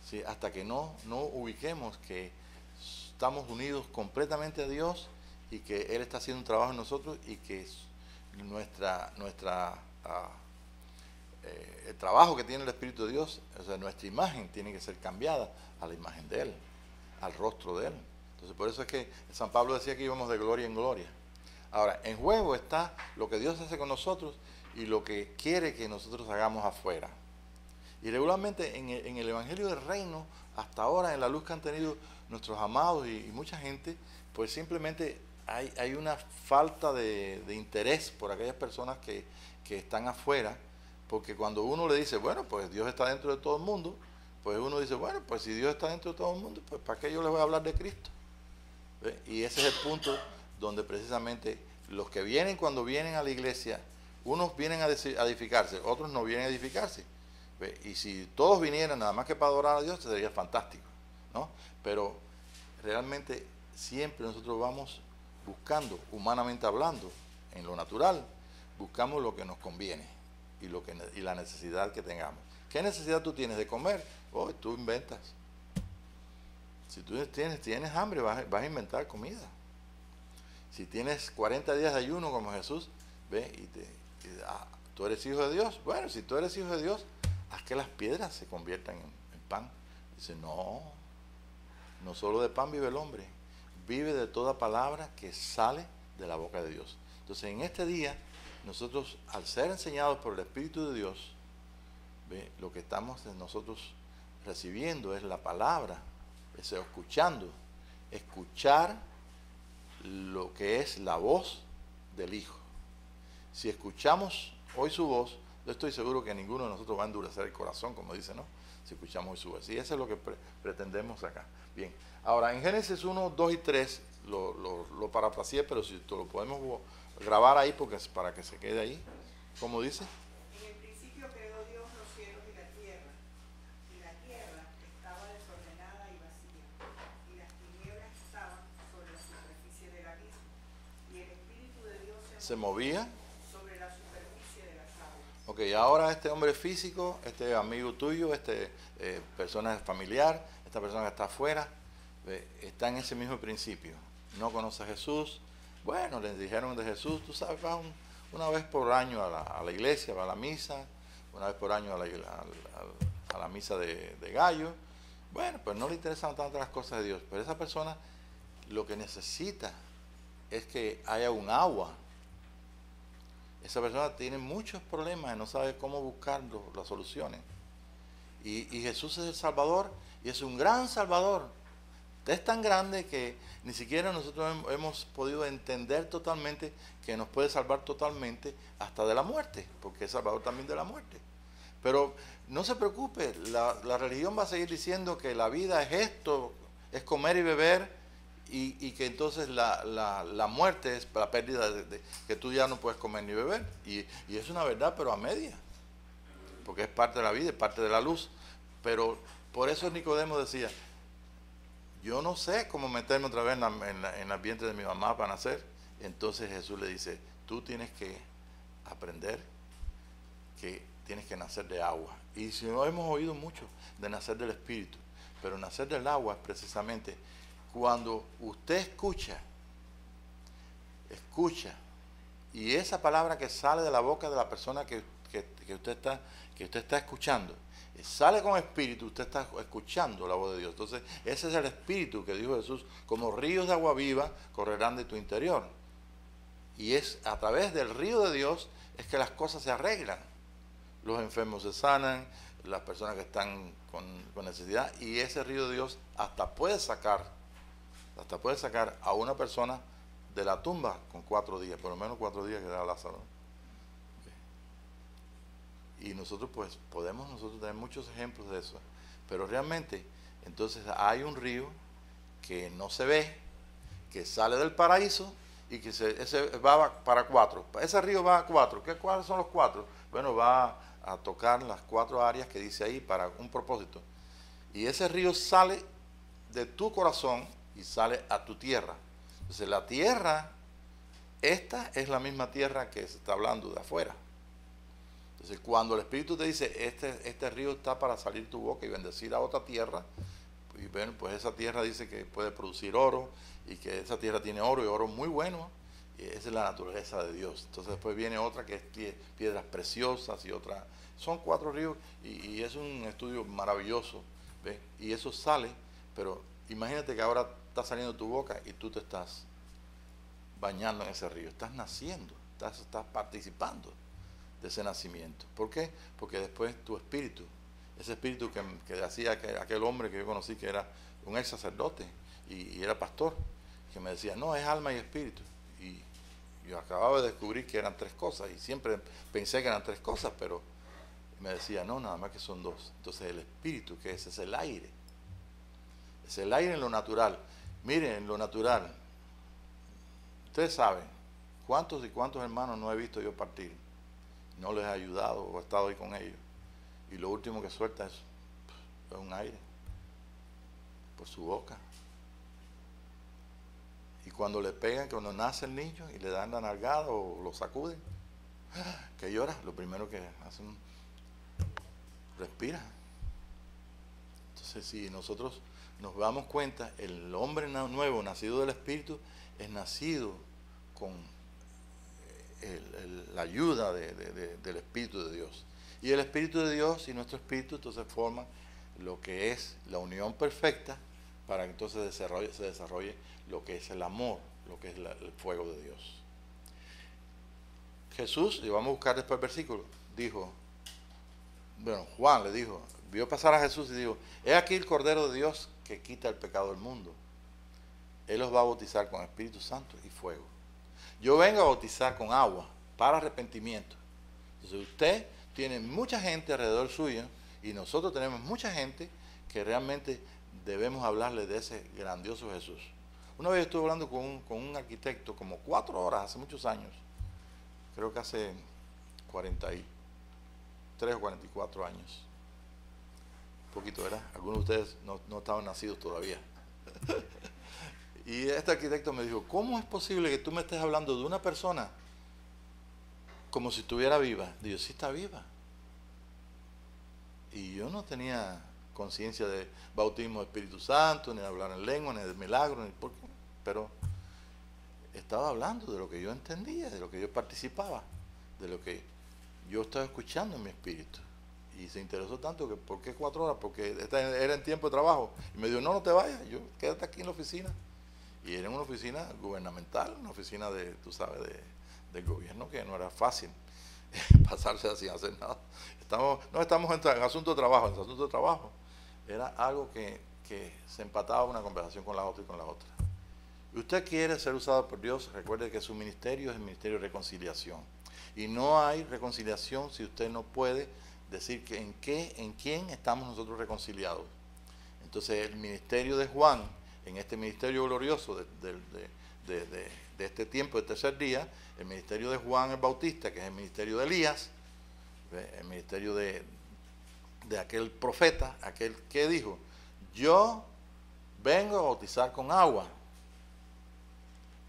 S1: ¿Sí? Hasta que no ubiquemos que estamos unidos completamente a Dios y que Él está haciendo un trabajo en nosotros, y que el trabajo que tiene el Espíritu de Dios, o sea, nuestra imagen tiene que ser cambiada a la imagen de Él, al rostro de Él. Entonces por eso es que San Pablo decía que íbamos de gloria en gloria. Ahora, en juego está lo que Dios hace con nosotros y lo que quiere que nosotros hagamos afuera. Y regularmente en el Evangelio del Reino, hasta ahora, en la luz que han tenido nuestros amados y mucha gente, pues simplemente hay una falta de interés por aquellas personas que están afuera, porque cuando uno le dice, bueno, pues Dios está dentro de todo el mundo, pues uno dice, bueno, pues si Dios está dentro de todo el mundo, pues ¿para qué yo les voy a hablar de Cristo? ¿Ve? Y ese es el punto donde precisamente los que vienen, cuando vienen a la iglesia, unos vienen a edificarse, otros no vienen a edificarse. ¿Ve? Y si todos vinieran nada más que para adorar a Dios, sería fantástico, ¿no? Pero realmente siempre nosotros vamos buscando, humanamente hablando, en lo natural, buscamos lo que nos conviene y la necesidad que tengamos. ¿Qué necesidad tú tienes de comer? Oh, tú inventas. Si tú tienes hambre, vas a inventar comida. Si tienes 40 días de ayuno como Jesús, ve tú eres hijo de Dios. Bueno, si tú eres hijo de Dios, haz que las piedras se conviertan en pan. Dice, no solo de pan vive el hombre, vive de toda palabra que sale de la boca de Dios. Entonces en este día, nosotros, al ser enseñados por el Espíritu de Dios, ¿ve? Lo que estamos nosotros recibiendo es la palabra, es escuchar lo que es la voz del Hijo. Si escuchamos hoy su voz, yo estoy seguro que ninguno de nosotros va a endurecer el corazón, como dice, ¿no? Si escuchamos hoy su voz. Y eso es lo que pretendemos acá. Bien, ahora en Génesis 1, 2 y 3 lo parafraseé, pero si lo podemos grabar ahí para que se quede ahí, ¿cómo dice?
S2: En el principio creó Dios los cielos y la tierra estaba desordenada y vacía, y las tinieblas estaban sobre la superficie del abismo, y el Espíritu de Dios se movía sobre la superficie de las aguas.
S1: Ok, ahora este hombre físico, este amigo tuyo, persona familiar, esta persona que está afuera, está en ese mismo principio. No conoce a Jesús. Bueno, les dijeron de Jesús, tú sabes, va una vez por año a la iglesia, va a la misa, una vez por año a la misa de gallo. Bueno, pues no le interesan tanto las cosas de Dios, pero esa persona lo que necesita es que haya un agua. Esa persona tiene muchos problemas y no sabe cómo buscar las soluciones. Y Jesús es el Salvador, y es un gran Salvador. Es tan grande que ni siquiera nosotros hemos podido entender totalmente que nos puede salvar totalmente hasta de la muerte, porque es Salvador también de la muerte. Pero no se preocupe, la religión va a seguir diciendo que la vida es esto, es comer y beber, y que entonces la muerte es la pérdida de que tú ya no puedes comer ni beber. Y es una verdad, pero a media, porque es parte de la vida, es parte de la luz. Pero por eso Nicodemo decía, yo no sé cómo meterme otra vez en el vientre de mi mamá para nacer. Entonces Jesús le dice, tú tienes que aprender que tienes que nacer de agua. Y si no, hemos oído mucho de nacer del Espíritu, pero nacer del agua es precisamente cuando usted escucha, y esa palabra que sale de la boca de la persona que usted está escuchando, sale con espíritu, usted está escuchando la voz de Dios. Entonces, ese es el espíritu que dijo Jesús, como ríos de agua viva correrán de tu interior. Y es a través del río de Dios es que las cosas se arreglan. Los enfermos se sanan, las personas que están con necesidad, y ese río de Dios hasta puede sacar a una persona de la tumba con 4 días, por lo menos 4 días que era Lázaro. Y nosotros pues podemos tener muchos ejemplos de eso, pero realmente entonces hay un río que no se ve, que sale del paraíso y que ese va para 4. Ese río va a 4. ¿Cuáles son los 4? Bueno, va a tocar las 4 áreas que dice ahí para un propósito. Y ese río sale de tu corazón y sale a tu tierra. Entonces la tierra, esta es la misma tierra que se está hablando de afuera. Entonces cuando el Espíritu te dice, este río está para salir tu boca y bendecir a otra tierra, y bueno, pues esa tierra dice que puede producir oro, y que esa tierra tiene oro, y oro muy bueno, y esa es la naturaleza de Dios. Entonces después viene otra que es piedras preciosas, y otra, son 4 ríos, y es un estudio maravilloso, ¿ves? Y eso sale, pero imagínate que ahora está saliendo tu boca y tú te estás bañando en ese río, estás naciendo, estás participando de ese nacimiento. ¿Por qué? Porque después tu espíritu, ese espíritu que decía aquel hombre que yo conocí, que era un ex sacerdote y era pastor, que me decía, no, es alma y espíritu. Y yo acababa de descubrir que eran 3 cosas, y siempre pensé que eran 3 cosas, pero me decía, no, nada más que son 2. Entonces el espíritu, que es el aire, es el aire en lo natural. Miren, en lo natural, ustedes saben, cuántos y cuántos hermanos no he visto yo partir, no les he ayudado o he estado ahí con ellos, y lo último que suelta es un aire por su boca. Y cuando le pegan, cuando nace el niño y le dan la nalgada o lo sacuden, que llora, lo primero que hacen, respira. Entonces, si nosotros nos damos cuenta, el hombre nuevo, nacido del Espíritu, es nacido con la ayuda del Espíritu de Dios. Y el Espíritu de Dios y nuestro Espíritu entonces forman lo que es la unión perfecta, para que entonces se desarrolle lo que es el amor, lo que es el fuego de Dios. Jesús, y vamos a buscar después el versículo, dijo, bueno, Juan le dijo, vio pasar a Jesús y dijo, he aquí el Cordero de Dios que quita el pecado del mundo. Él los va a bautizar con Espíritu Santo y fuego. Yo vengo a bautizar con agua para arrepentimiento. Entonces usted tiene mucha gente alrededor suyo, y nosotros tenemos mucha gente que realmente debemos hablarle de ese grandioso Jesús. Una vez estuve hablando con un arquitecto como 4 horas, hace muchos años, creo que hace 43 o 44 años. Un poquito, ¿verdad? Algunos de ustedes no estaban nacidos todavía. Y este arquitecto me dijo, ¿cómo es posible que tú me estés hablando de una persona como si estuviera viva? Digo, sí está viva. Y yo no tenía conciencia de bautismo de Espíritu Santo, ni de hablar en lengua, ni de milagros, ni por qué, pero estaba hablando de lo que yo entendía, de lo que yo participaba, de lo que yo estaba escuchando en mi espíritu. Y se interesó tanto que, ¿por qué 4 horas? Porque era en tiempo de trabajo. Y me dijo, no te vayas, yo quédate aquí en la oficina. Y era una oficina gubernamental, una oficina tú sabes, del gobierno, que no era fácil pasarse sin hacer nada. No estamos en asunto de trabajo, en asunto de trabajo era algo que se empataba una conversación con la otra y con la otra. Y usted quiere ser usado por Dios, recuerde que su ministerio es el ministerio de reconciliación. Y no hay reconciliación si usted no puede decir que en quién estamos nosotros reconciliados. Entonces el ministerio de Juan, en este ministerio glorioso de este tiempo, del tercer día, el ministerio de Juan el Bautista, que es el ministerio de Elías, el ministerio de aquel profeta, aquel que dijo, yo vengo a bautizar con agua,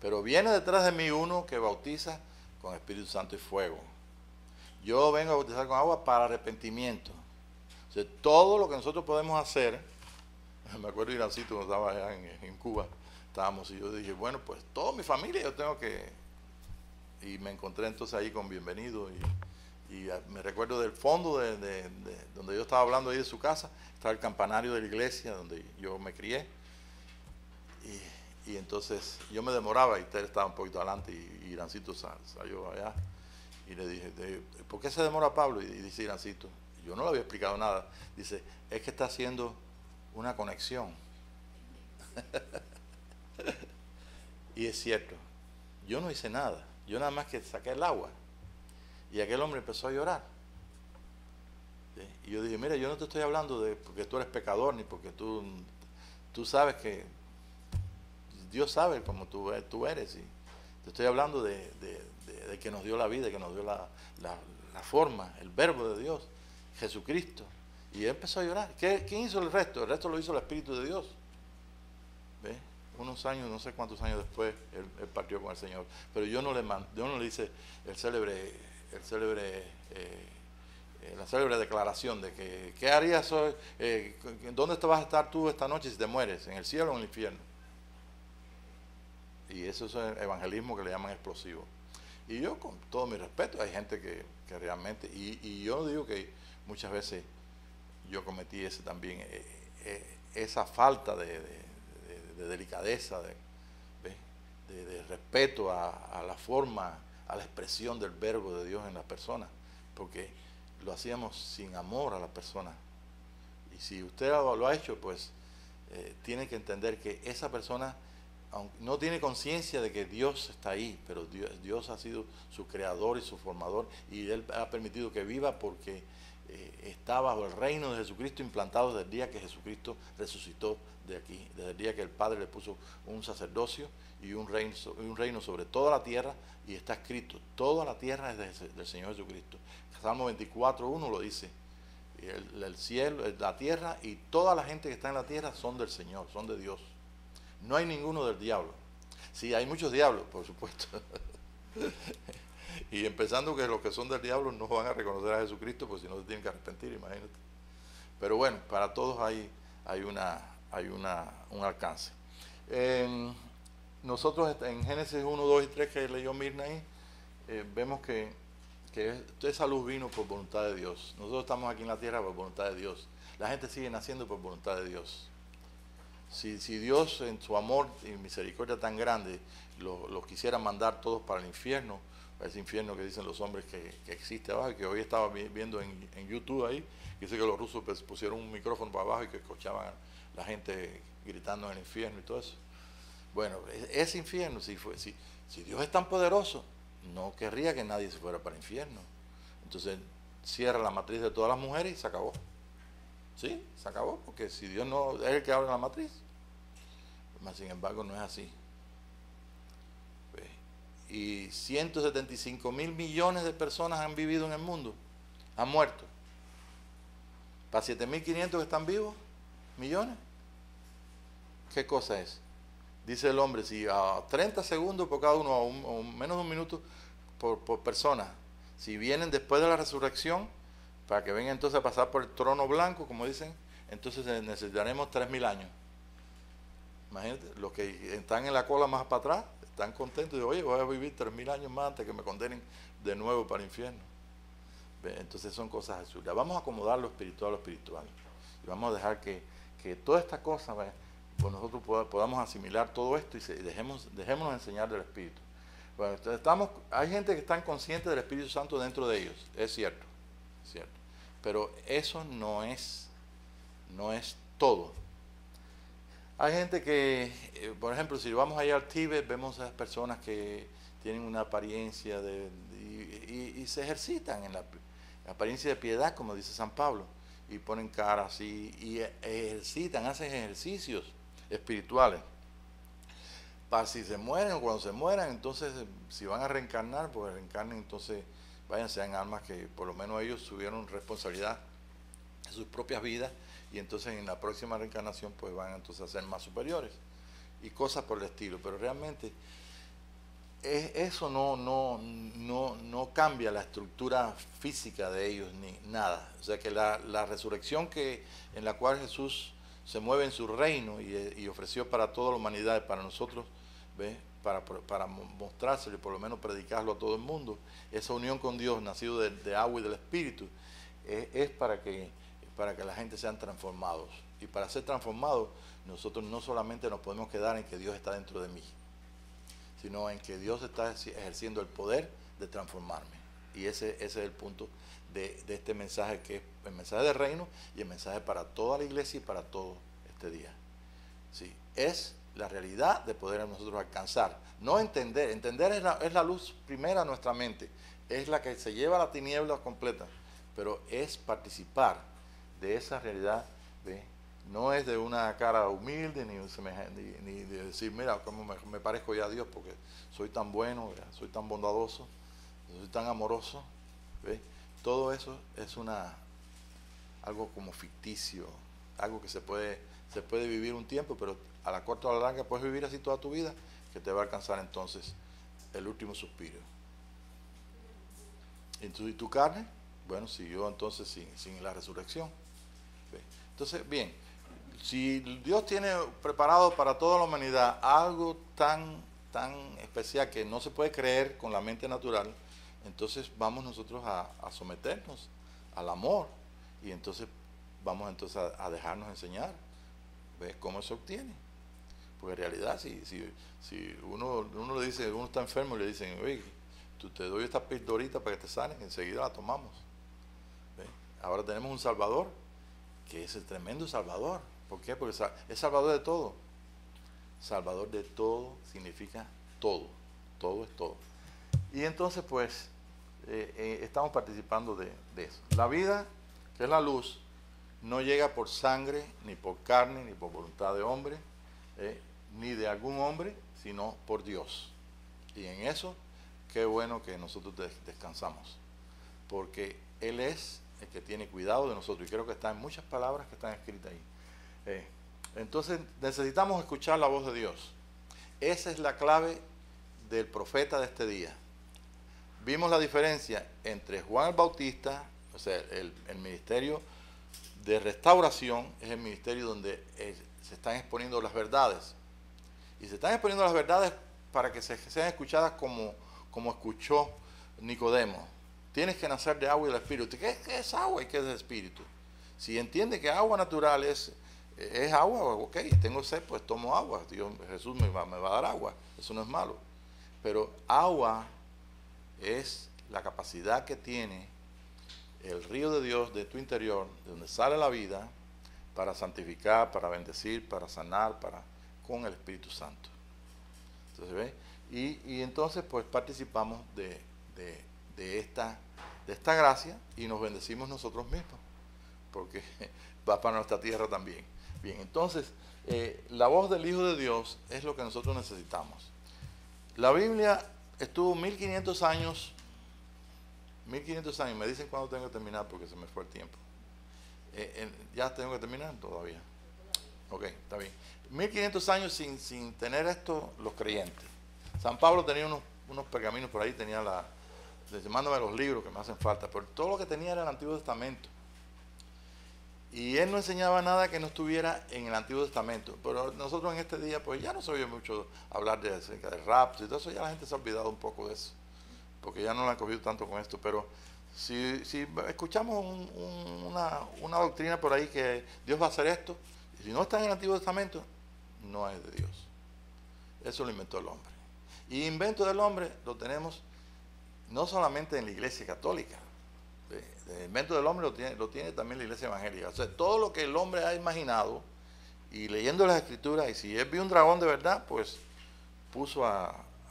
S1: pero viene detrás de mí uno que bautiza con Espíritu Santo y fuego. yo vengo a bautizar con agua para arrepentimiento. O sea, todo lo que nosotros podemos hacer, me acuerdo de Irancito cuando estaba allá en Cuba, estábamos y yo dije, bueno, pues toda mi familia yo tengo que... Y me encontré entonces ahí con Bienvenido y me recuerdo del fondo de donde yo estaba hablando ahí de su casa, estaba el campanario de la iglesia donde yo me crié. Y entonces yo me demoraba y Tere estaba un poquito adelante y Irancito salió allá y le dije, ¿por qué se demora Pablo? Y dice Irancito, yo no le había explicado nada, dice, es que está haciendo una conexión. Y es cierto, yo no hice nada, yo nada más que saqué el agua y aquel hombre empezó a llorar. ¿Sí? Y yo dije, mira, yo no te estoy hablando de porque tú eres pecador ni porque tú sabes que Dios sabe cómo tú eres y te estoy hablando de que nos dio la vida, que nos dio la forma, el verbo de Dios, Jesucristo. Y él empezó a llorar. ¿Quién hizo el resto? El resto lo hizo el Espíritu de Dios. ¿Ve? Unos años, no sé cuántos años después, él partió con el Señor. Pero yo no le hice la célebre declaración de que ¿qué harías hoy? ¿Dónde te vas a estar tú esta noche si te mueres? ¿En el cielo o en el infierno? Y eso es el evangelismo que le llaman explosivo. Y yo, con todo mi respeto, hay gente que realmente, y yo digo que muchas veces yo cometí también esa falta de delicadeza, de respeto a la forma, a la expresión del verbo de Dios en las personas, porque lo hacíamos sin amor a la persona. Y si usted lo ha hecho, pues tiene que entender que esa persona no tiene conciencia de que Dios está ahí, pero Dios ha sido su creador y su formador, y Él ha permitido que viva porque está bajo el reino de Jesucristo implantado desde el día que Jesucristo resucitó de aquí, desde el día que el Padre le puso un sacerdocio y un reino sobre toda la tierra, y está escrito, toda la tierra es del Señor Jesucristo. Salmo 24:1 lo dice, el cielo, la tierra y toda la gente que está en la tierra son del Señor, son de Dios. No hay ninguno del diablo. Sí, hay muchos diablos, por supuesto. Y empezando que los que son del diablo no van a reconocer a Jesucristo, pues si no se tienen que arrepentir, imagínate. Pero bueno, para todos hay un alcance. Nosotros en Génesis 1, 2 y 3 que leyó Mirna ahí, vemos que esa luz vino por voluntad de Dios. Nosotros estamos aquí en la tierra por voluntad de Dios. La gente sigue naciendo por voluntad de Dios. Si Dios en su amor y misericordia tan grande los quisiera mandar todos para el infierno, ese infierno que dicen los hombres que existe abajo, y que hoy estaba viendo en YouTube ahí, que dice que los rusos pusieron un micrófono para abajo y que escuchaban a la gente gritando en el infierno y todo eso. Bueno, ese infierno, si Dios es tan poderoso, no querría que nadie se fuera para el infierno. Entonces cierra la matriz de todas las mujeres y se acabó. Sí, se acabó, porque si Dios no es el que abre la matriz, mas sin embargo no es así. Y 175 mil millones de personas han vivido en el mundo, han muerto. Para 7.500 que están vivos, millones. ¿Qué cosa es? Dice el hombre, si a 30 segundos por cada uno, o menos de un minuto por persona, si vienen después de la resurrección, para que vengan entonces a pasar por el trono blanco, como dicen, entonces necesitaremos 3.000 años. Imagínate, los que están en la cola más para atrás, están contentos de, oye, voy a vivir 3.000 años más antes que me condenen de nuevo para el infierno. Entonces son cosas absurdas. Vamos a acomodar lo espiritual a lo espiritual. Y vamos a dejar que toda esta cosa, pues nosotros podamos asimilar todo esto y dejémonos enseñar del Espíritu. Bueno, hay gente que está consciente del Espíritu Santo dentro de ellos, es cierto. Pero eso no es todo. Hay gente que, por ejemplo, si vamos allá al Tíbet, vemos a esas personas que tienen una apariencia y se ejercitan en la apariencia de piedad, como dice San Pablo, y ponen cara así, y hacen ejercicios espirituales. Para si se mueren o cuando se mueran, entonces, si van a reencarnar, pues reencarnen, entonces váyanse en almas que por lo menos ellos tuvieron responsabilidad en sus propias vidas, y entonces en la próxima reencarnación pues van entonces a ser más superiores y cosas por el estilo. Pero realmente eso no cambia la estructura física de ellos ni nada. O sea que la resurrección en la cual Jesús se mueve en su reino y ofreció para toda la humanidad y para nosotros, ¿ves? Para mostrárselo y por lo menos predicarlo a todo el mundo, esa unión con Dios nacido de agua y del Espíritu, es para que la gente sean transformados. Y para ser transformados, nosotros no solamente nos podemos quedar en que Dios está dentro de mí, sino en que Dios está ejerciendo el poder de transformarme. Y ese es el punto de este mensaje, que es el mensaje del reino y el mensaje para toda la iglesia y para todo este día. ¿Sí? Es la realidad de poder nosotros alcanzar. No entender es la luz primera a nuestra mente, es la que se lleva la tiniebla completa, pero es participar de esa realidad, ¿ve? No es de una cara humilde ni de decir, mira, cómo me parezco ya a Dios porque soy tan bueno, soy tan bondadoso, soy tan amoroso. ¿Ve? Todo eso es algo como ficticio, algo que se puede vivir un tiempo, pero a la corta o a la larga puedes vivir así toda tu vida, que te va a alcanzar entonces el último suspiro. ¿Y tu carne? Bueno, siguió entonces sin la resurrección. ¿Ve? Entonces, bien, si Dios tiene preparado para toda la humanidad algo tan especial que no se puede creer con la mente natural, entonces vamos nosotros a someternos al amor y entonces vamos entonces a dejarnos enseñar. ¿Ves cómo se obtiene? Porque en realidad si uno le dice, uno está enfermo y le dicen, oye, te doy esta pildorita para que te sanen, enseguida la tomamos. ¿Ves? Ahora tenemos un Salvador que es el tremendo Salvador. ¿Por qué? Porque es Salvador de todo. Salvador de todo significa todo. Todo es todo. Y entonces pues estamos participando de eso. La vida, que es la luz, no llega por sangre, ni por carne, ni por voluntad de hombre, ni de algún hombre, sino por Dios. Y en eso, qué bueno que nosotros descansamos, porque Él es el que tiene cuidado de nosotros. Y creo que está en muchas palabras que están escritas ahí. Entonces necesitamos escuchar la voz de Dios. Esa es la clave del profeta de este día. Vimos la diferencia entre Juan el Bautista, o sea, el ministerio de restauración es el ministerio donde se están exponiendo las verdades. Y se están exponiendo las verdades para que sean escuchadas como escuchó Nicodemo. Tienes que nacer de agua y del Espíritu. ¿Qué es agua y qué es el Espíritu? Si entiende que agua natural es agua, ok, tengo sed, pues tomo agua. Dios, Jesús me va a dar agua. Eso no es malo. Pero agua es la capacidad que tiene el río de Dios de tu interior, de donde sale la vida, para santificar, para bendecir, para sanar, con el Espíritu Santo. Entonces, ¿ve? Y entonces pues participamos de esta gracia y nos bendecimos nosotros mismos, porque va para nuestra tierra también. Bien, entonces la voz del Hijo de Dios es lo que nosotros necesitamos. La Biblia estuvo 1500 años, me dicen cuándo tengo que terminar porque se me fue el tiempo. ¿Ya tengo que terminar? Todavía. Ok, está bien. 1500 años sin tener esto los creyentes. San Pablo tenía unos pergaminos por ahí, tenía mándame los libros que me hacen falta, pero todo lo que tenía era el Antiguo Testamento. Y él no enseñaba nada que no estuviera en el Antiguo Testamento. Pero nosotros en este día, pues ya no se oye mucho hablar acerca de rapto y todo eso, ya la gente se ha olvidado un poco de eso, porque ya no lo han cogido tanto con esto. Pero si escuchamos una doctrina por ahí que Dios va a hacer esto, y si no está en el Antiguo Testamento, no es de Dios. Eso lo inventó el hombre. Y invento del hombre lo tenemos no solamente en la Iglesia Católica. El invento del hombre lo tiene también la Iglesia Evangélica. O sea, todo lo que el hombre ha imaginado, y leyendo las Escrituras, y si él vio un dragón de verdad, pues puso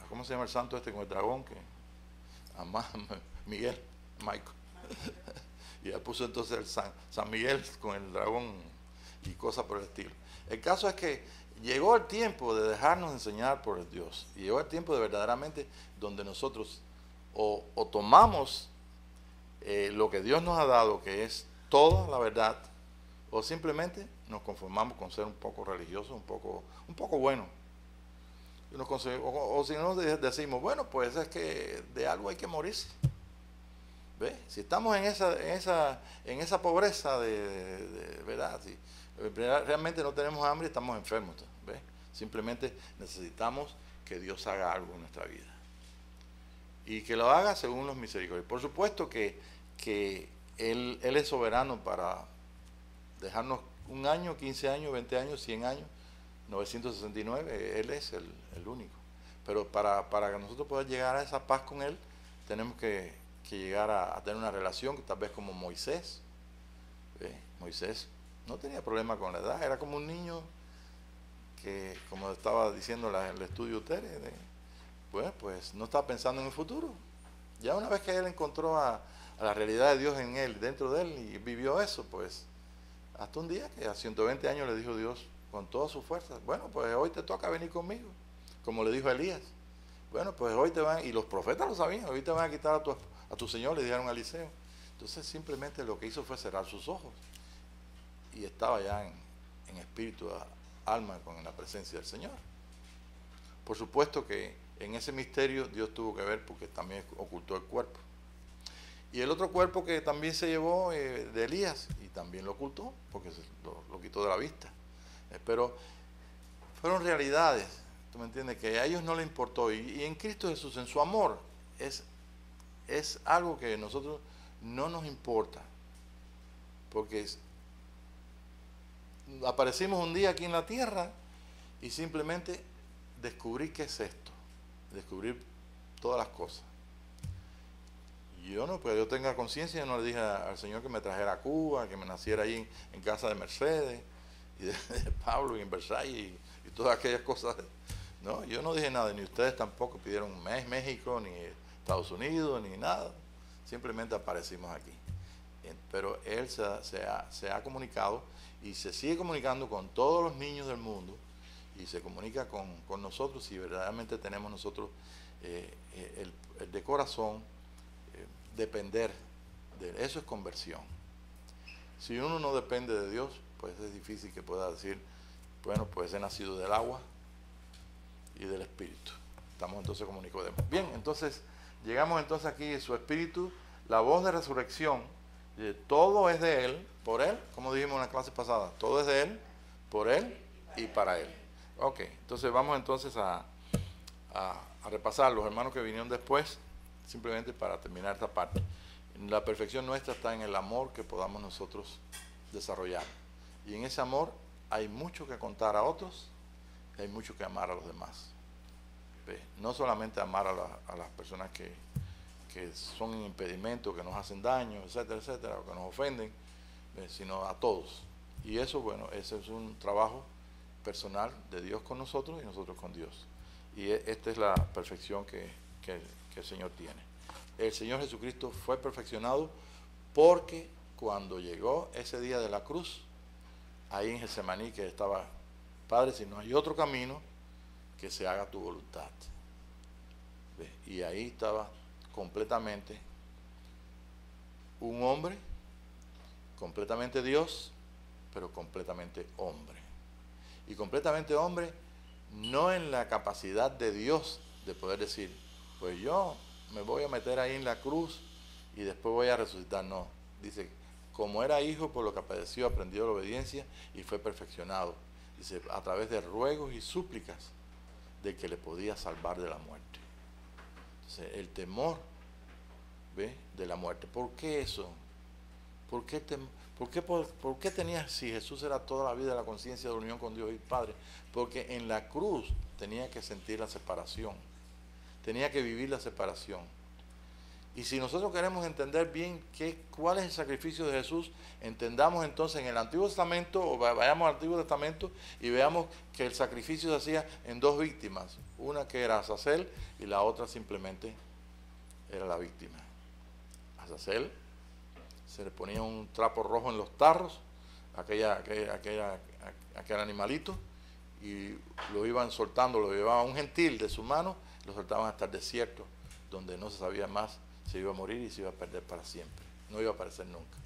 S1: ¿cómo se llama el santo este con el dragón? Michael. Y él puso entonces el San Miguel con el dragón y cosas por el estilo. El caso es que llegó el tiempo de dejarnos enseñar por el Dios. Y llegó el tiempo de verdaderamente donde nosotros o tomamos lo que Dios nos ha dado, que es toda la verdad, o simplemente nos conformamos con ser un poco religiosos, un poco bueno. O si no decimos, bueno, pues es que de algo hay que morirse. ¿Ve? Si estamos en esa pobreza de verdad, si realmente no tenemos hambre, estamos enfermos. ¿Ve? Simplemente necesitamos que Dios haga algo en nuestra vida. Y que lo haga según los misericordios. Por supuesto que Él es soberano para dejarnos 1 año, 15 años, 20 años, 100 años, 969, Él es el único. Pero para que nosotros podamos llegar a esa paz con Él, tenemos que llegar a tener una relación, tal vez como Moisés. Moisés no tenía problema con la edad, era como un niño que, como estaba diciendo el estudio Tere, pues no estaba pensando en el futuro. Ya una vez que él encontró a la realidad de Dios en él, dentro de él, y vivió eso, pues hasta un día que a 120 años le dijo Dios con toda su fuerza, bueno, pues hoy te toca venir conmigo, como le dijo a Elías. Bueno, pues hoy te van, y los profetas lo sabían, hoy te van a quitar a tu Señor, le dijeron a Eliseo. Entonces simplemente lo que hizo fue cerrar sus ojos y estaba ya en espíritu, alma, con la presencia del Señor. Por supuesto que en ese misterio Dios tuvo que ver porque también ocultó el cuerpo. Y el otro cuerpo que también se llevó de Elías y también lo ocultó porque lo quitó de la vista. Pero fueron realidades, ¿tú me entiendes? Que a ellos no les importó. Y en Cristo Jesús, en su amor, es algo que a nosotros no nos importa. Porque aparecimos un día aquí en la tierra y simplemente descubrí qué es esto. Descubrir todas las cosas. Yo no, pues yo tenga conciencia, yo no le dije al Señor que me trajera a Cuba, que me naciera ahí en casa de Mercedes y de Pablo y en Versalles y todas aquellas cosas. No, yo no dije nada, ni ustedes tampoco pidieron México, ni Estados Unidos, ni nada. Simplemente aparecimos aquí. Pero Él se ha comunicado y se sigue comunicando con todos los niños del mundo y se comunica con nosotros si verdaderamente tenemos nosotros el de corazón depender de Él. Eso es conversión. Si uno no depende de Dios, pues es difícil que pueda decir, bueno, pues he nacido del agua y del Espíritu. Estamos entonces como Nicodemo. Bien, entonces llegamos entonces aquí, su Espíritu, la voz de resurrección, todo es de Él, por Él, como dijimos en la clase pasada, todo es de Él, por Él y para Él. Ok, entonces vamos entonces a repasar los hermanos que vinieron después, simplemente para terminar esta parte. La perfección nuestra está en el amor que podamos nosotros desarrollar. Y en ese amor hay mucho que contar a otros, y hay mucho que amar a los demás. No solamente amar a las personas que son un impedimento, que nos hacen daño, etcétera, etcétera, o que nos ofenden, sino a todos. Y eso, bueno, ese es un trabajo personal de Dios con nosotros y nosotros con Dios. Y esta es la perfección que el Señor tiene. El Señor Jesucristo fue perfeccionado porque cuando llegó ese día de la cruz, ahí en Getsemaní, que estaba, Padre, si no hay otro camino, que se haga tu voluntad. Y ahí estaba completamente un hombre, completamente Dios, pero completamente hombre. Y completamente hombre, no en la capacidad de Dios de poder decir, pues yo me voy a meter ahí en la cruz y después voy a resucitar. No, dice, como era hijo, por lo que padeció, aprendió la obediencia y fue perfeccionado. Dice, a través de ruegos y súplicas de que le podía salvar de la muerte. Entonces, el temor, ¿ve?, de la muerte. ¿Por qué eso? ¿Por qué tenía, si Jesús era toda la vida la conciencia de unión con Dios y Padre? Porque en la cruz tenía que sentir la separación, tenía que vivir la separación. Y si nosotros queremos entender bien cuál es el sacrificio de Jesús, entendamos entonces en el Antiguo Testamento, o vayamos al Antiguo Testamento y veamos que el sacrificio se hacía en 2 víctimas, una que era Azazel y la otra simplemente era la víctima. Azazel, se le ponía un trapo rojo en los tarros, aquel animalito, y lo iban soltando, lo llevaba un gentil de su mano, lo soltaban hasta el desierto, donde no se sabía más si iba a morir y se iba a perder para siempre, no iba a aparecer nunca.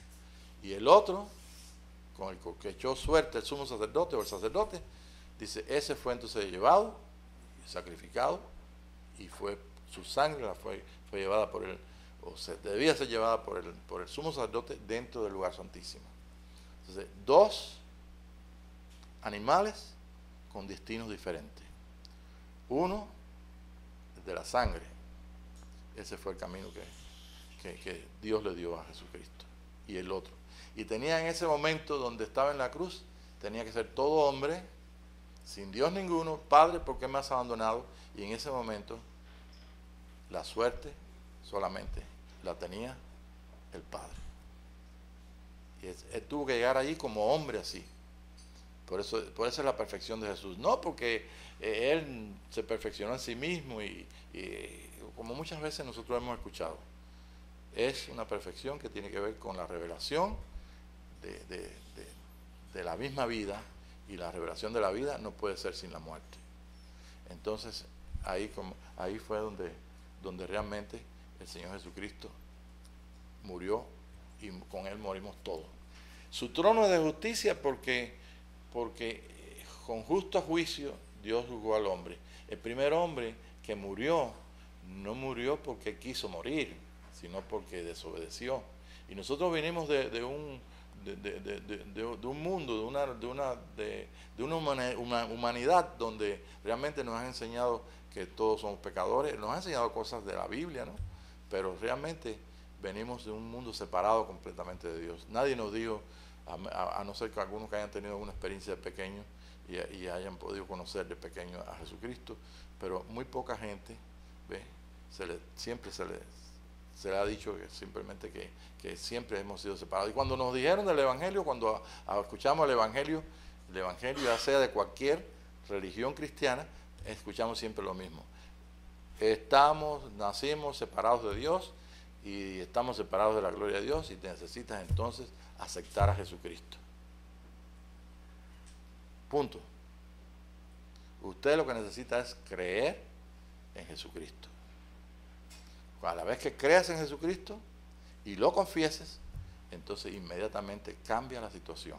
S1: Y el otro, con el que echó suerte el sumo sacerdote o el sacerdote, dice, ese fue entonces llevado sacrificado y su sangre fue llevada por él, o se debía ser llevada por el sumo sacerdote dentro del lugar santísimo. Entonces, dos animales con destinos diferentes. Uno, el de la sangre. Ese fue el camino que Dios le dio a Jesucristo. Y el otro. Y tenía en ese momento donde estaba en la cruz, tenía que ser todo hombre, sin Dios ninguno. Padre, ¿por qué me has abandonado? Y en ese momento, la suerte solamente la tenía el Padre. Y él tuvo que llegar allí como hombre así. Por eso es la perfección de Jesús. No porque Él se perfeccionó en sí mismo y como muchas veces nosotros hemos escuchado. Es una perfección que tiene que ver con la revelación de la misma vida, y la revelación de la vida no puede ser sin la muerte. Entonces ahí fue donde realmente el Señor Jesucristo murió, y con Él morimos todos. Su trono es de justicia porque con justo juicio Dios juzgó al hombre. El primer hombre que murió no murió porque quiso morir, sino porque desobedeció. Y nosotros venimos de un mundo, de una humanidad donde realmente nos han enseñado que todos somos pecadores. Nos han enseñado cosas de la Biblia, ¿no? Pero realmente venimos de un mundo separado completamente de Dios. Nadie nos dijo, a no ser que algunos que hayan tenido alguna experiencia de pequeño y hayan podido conocer de pequeño a Jesucristo, pero muy poca gente, ¿ve? Siempre se le ha dicho que simplemente que siempre hemos sido separados. Y cuando nos dijeron del Evangelio, cuando escuchamos el Evangelio, ya sea de cualquier religión cristiana, escuchamos siempre lo mismo. Nacimos separados de Dios y estamos separados de la gloria de Dios, y te necesitas entonces aceptar a Jesucristo. Punto. Usted lo que necesita es creer en Jesucristo. A la vez que creas en Jesucristo y lo confieses, entonces inmediatamente cambia la situación.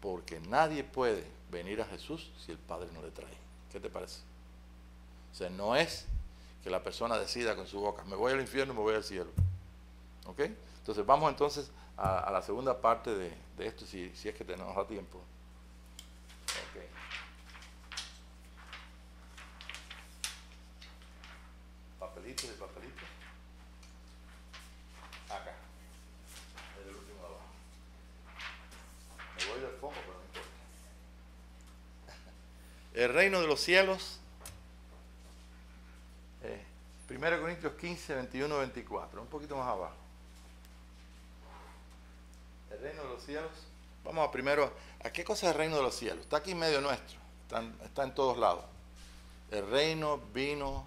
S1: Porque nadie puede venir a Jesús si el Padre no le trae. ¿Qué te parece? O sea, no es que la persona decida con su boca, me voy al infierno y me voy al cielo. ¿Ok? Entonces vamos entonces a la segunda parte de esto, si es que tenemos a tiempo. Okay. Papelitos y papelitos. Acá. Es el último de abajo. Me voy del foco, pero no importa. El reino de los cielos. 1 Corintios 15, 21, 24. Un poquito más abajo. El reino de los cielos. Vamos primero, ¿a qué cosa es el reino de los cielos? Está aquí en medio nuestro. Está en todos lados. El reino vino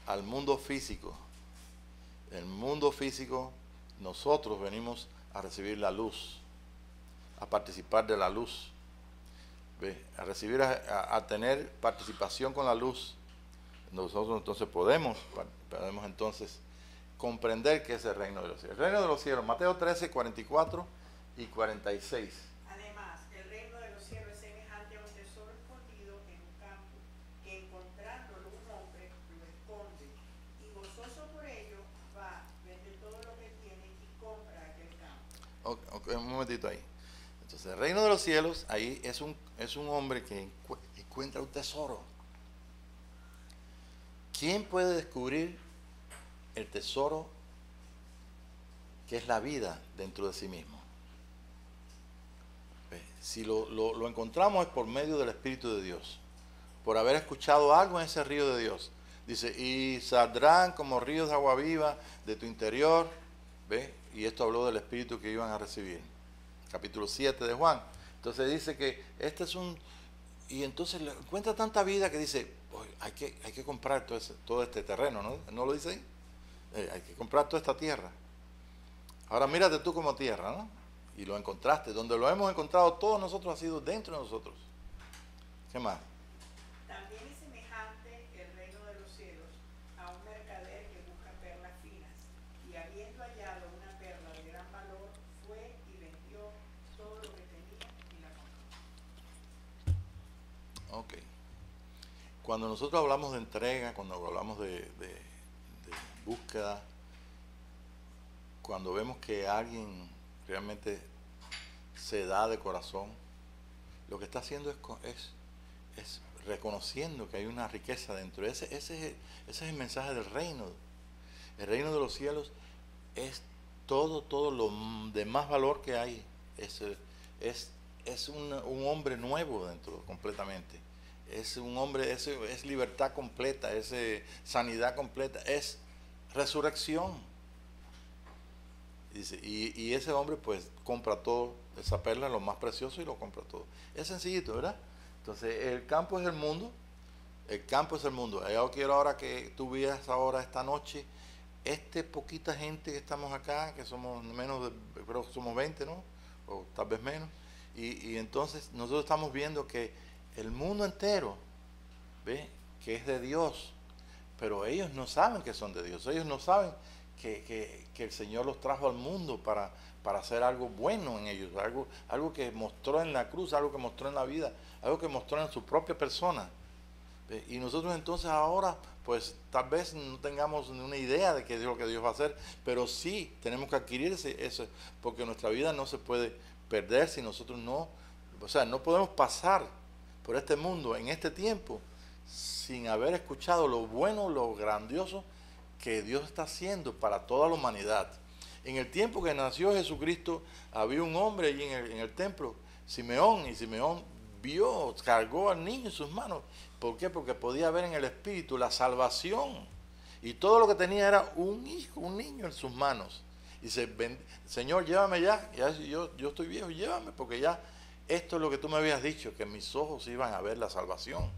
S1: al mundo físico. El mundo físico, nosotros venimos a recibir la luz, a participar de la luz, a tener participación con la luz. Nosotros entonces podemos entonces comprender qué es el reino de los cielos. El reino de los cielos, Mateo 13, 44 y 46.
S2: Además, el reino de los cielos es semejante a un tesoro escondido en un campo, que encontrándolo un hombre lo esconde, y gozoso por ello va, vende todo lo que tiene y compra aquel campo.
S1: Okay, un momentito ahí. Entonces, el reino de los cielos, ahí es un hombre que encuentra un tesoro. ¿Quién puede descubrir el tesoro que es la vida dentro de sí mismo? Si lo encontramos es por medio del Espíritu de Dios, por haber escuchado algo en ese río de Dios. Dice, y saldrán como ríos de agua viva de tu interior. ¿Ve? Y esto habló del Espíritu que iban a recibir. Capítulo 7 de Juan. Entonces dice que este es un... Y entonces le encuentra tanta vida que dice, hay que comprar todo este terreno, ¿no? ¿No lo dice ahí? Hay que comprar toda esta tierra. Ahora mírate tú como tierra, ¿no? Y lo encontraste. Donde lo hemos encontrado todos nosotros ha sido dentro de nosotros. ¿Qué más?
S2: También es semejante el reino de los cielos a un mercader que busca perlas finas, y habiendo hallado una perla de gran valor, fue y vendió todo lo que tenía y la compró.
S1: Ok. Cuando nosotros hablamos de entrega, cuando hablamos de búsqueda, cuando vemos que alguien realmente se da de corazón, lo que está haciendo es reconociendo que hay una riqueza dentro. Ese es el mensaje del reino. El reino de los cielos es todo lo de más valor que hay. Es un hombre nuevo dentro completamente. Es un hombre, es libertad completa, es sanidad completa, es resurrección. Dice, y ese hombre pues compra todo, esa perla, lo más precioso, y lo compra todo. Es sencillito, ¿verdad? Entonces el campo es el mundo, el campo es el mundo. Yo quiero ahora que tú veas ahora esta noche, poquita gente que estamos acá, que somos menos de, creo que somos 20, ¿no? O tal vez menos. Y entonces nosotros estamos viendo que el mundo entero, ¿ve?, que es de Dios, pero ellos no saben que son de Dios, ellos no saben que el Señor los trajo al mundo para hacer algo bueno en ellos, algo que mostró en la cruz, algo que mostró en la vida, algo que mostró en su propia persona. ¿Ve? Y nosotros entonces ahora, pues tal vez no tengamos ni una idea de qué es lo que Dios va a hacer, pero sí tenemos que adquirir eso, porque nuestra vida no se puede perder si nosotros no podemos pasar por este mundo en este tiempo sin haber escuchado lo bueno, lo grandioso que Dios está haciendo para toda la humanidad. En el tiempo que nació Jesucristo, había un hombre allí en el templo, Simeón, y Simeón cargó al niño en sus manos. ¿Por qué? Porque podía ver en el Espíritu la salvación. Y todo lo que tenía era un hijo, un niño en sus manos. Y dice, Señor, llévame ya yo estoy viejo, llévame, porque ya esto es lo que tú me habías dicho, que mis ojos iban a ver la salvación.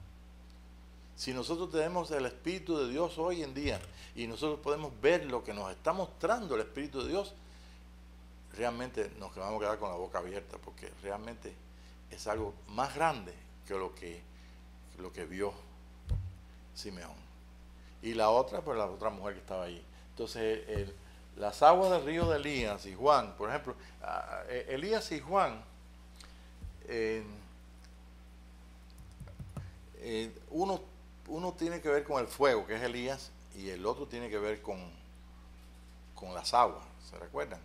S1: Si nosotros tenemos el Espíritu de Dios hoy en día y nosotros podemos ver lo que nos está mostrando el Espíritu de Dios, realmente nos vamos a quedar con la boca abierta, porque realmente es algo más grande que lo que vio Simeón. Y la otra, pues la otra mujer que estaba allí. Entonces, las aguas del río de Elías y Juan, por ejemplo, Elías y Juan, uno tiene que ver con el fuego, que es Elías, y el otro tiene que ver con las aguas, ¿se recuerdan?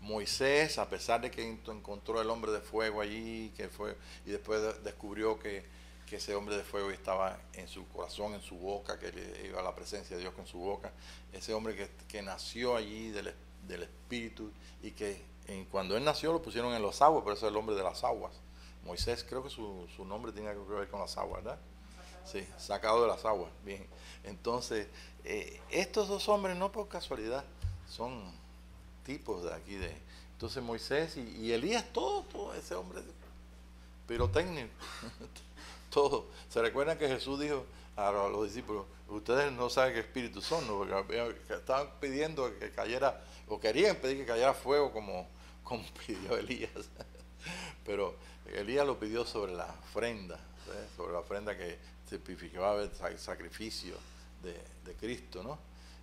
S1: Moisés, a pesar de que encontró el hombre de fuego allí, y después descubrió que ese hombre de fuego estaba en su corazón, en su boca, que le iba a la presencia de Dios con su boca, ese hombre que nació allí del Espíritu, y que cuando él nació lo pusieron en las aguas, pero ese es el hombre de las aguas. Moisés, creo que su nombre tiene algo que ver con las aguas, ¿verdad? Sí, sacado de las aguas. Bien, entonces estos dos hombres no por casualidad son tipos de aquí entonces Moisés y Elías, todo ese hombre pirotécnico, todo. ¿Se recuerdan que Jesús dijo a los discípulos, ustedes no saben qué espíritus son, ¿no? Porque estaban pidiendo que cayera, o querían pedir que cayera fuego como pidió Elías? Pero Elías lo pidió sobre la ofrenda, ¿sabes? Sobre la ofrenda que tipificaba el sacrificio de Cristo, ¿no?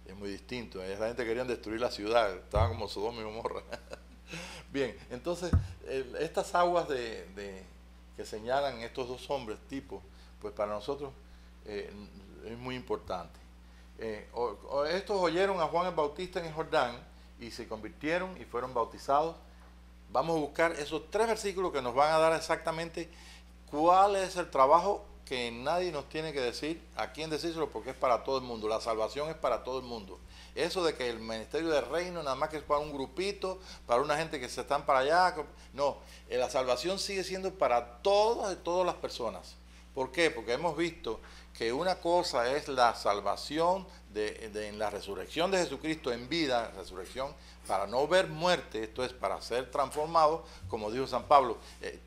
S1: Es muy distinto. La gente quería destruir la ciudad, estaban como Sodoma y Gomorra. Bien, entonces estas aguas que señalan estos dos hombres tipos, pues para nosotros es muy importante. Estos oyeron a Juan el Bautista en el Jordán y se convirtieron y fueron bautizados. Vamos a buscar esos 3 versículos que nos van a dar exactamente cuál es el trabajo que nadie nos tiene que decir, a quién decírselo, porque es para todo el mundo. La salvación es para todo el mundo. Eso de que el ministerio del reino nada más que es para un grupito, para una gente que se están para allá, no, la salvación sigue siendo para todas las personas. ¿Por qué? Porque hemos visto que una cosa es la salvación en la resurrección de Jesucristo en vida, resurrección para no ver muerte, esto es para ser transformados, como dijo San Pablo,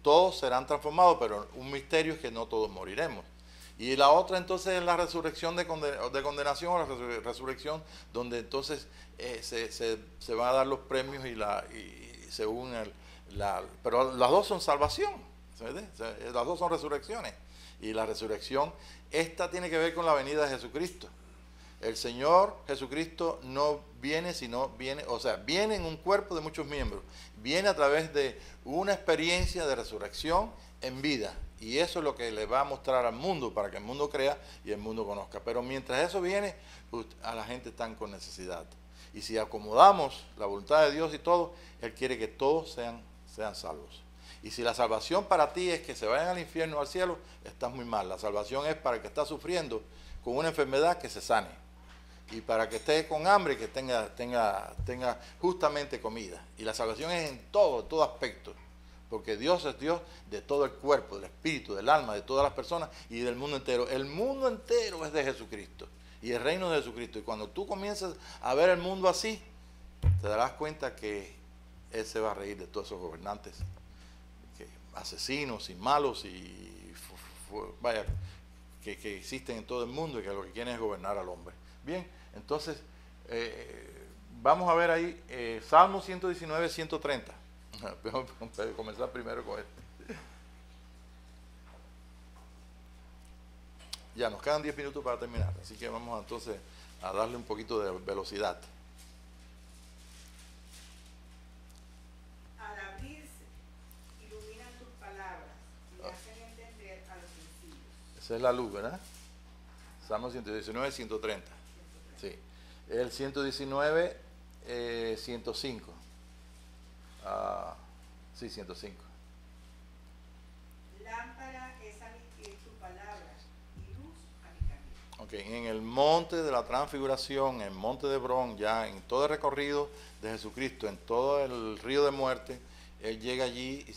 S1: todos serán transformados, pero un misterio es que no todos moriremos. Y la otra entonces es la resurrección de condenación, o la resurrección donde entonces se van a dar los premios y según pero las dos son salvación, ¿sabes? Las dos son resurrecciones. Y la resurrección, esta tiene que ver con la venida de Jesucristo. El Señor Jesucristo no viene, viene en un cuerpo de muchos miembros. Viene a través de una experiencia de resurrección en vida. Y eso es lo que le va a mostrar al mundo, para que el mundo crea y el mundo conozca. Pero mientras eso viene, a la gente están con necesidad. Y si acomodamos la voluntad de Dios y todo, Él quiere que todos sean salvos. Y si la salvación para ti es que se vayan al infierno o al cielo, estás muy mal. La salvación es para el que está sufriendo con una enfermedad, que se sane. Y para que esté con hambre, que tenga justamente comida. Y la salvación es en todo aspecto. Porque Dios es Dios de todo el cuerpo, del espíritu, del alma, de todas las personas y del mundo entero. El mundo entero es de Jesucristo. Y el reino de Jesucristo. Y cuando tú comienzas a ver el mundo así, te darás cuenta que Él se va a reír de todos esos gobernantes, asesinos y malos y vaya, que existen en todo el mundo y que lo que quieren es gobernar al hombre. Bien, entonces vamos a ver ahí Salmo 119, 130. Vamos a comenzar primero con este. Ya, nos quedan 10 minutos para terminar, así que vamos entonces a darle un poquito de velocidad.
S2: Al abrirse, iluminan tus palabras y hacen entender a los sencillos.
S1: Esa es la luz, ¿verdad? Salmo 119, 130. Sí. El 119, 105. Sí, 105.
S2: Lámpara es a mis pies tu palabra y luz a mi camino.
S1: Okay. En el monte de la transfiguración, en el monte de Hebrón, ya en todo el recorrido de Jesucristo, en todo el río de muerte, Él llega allí y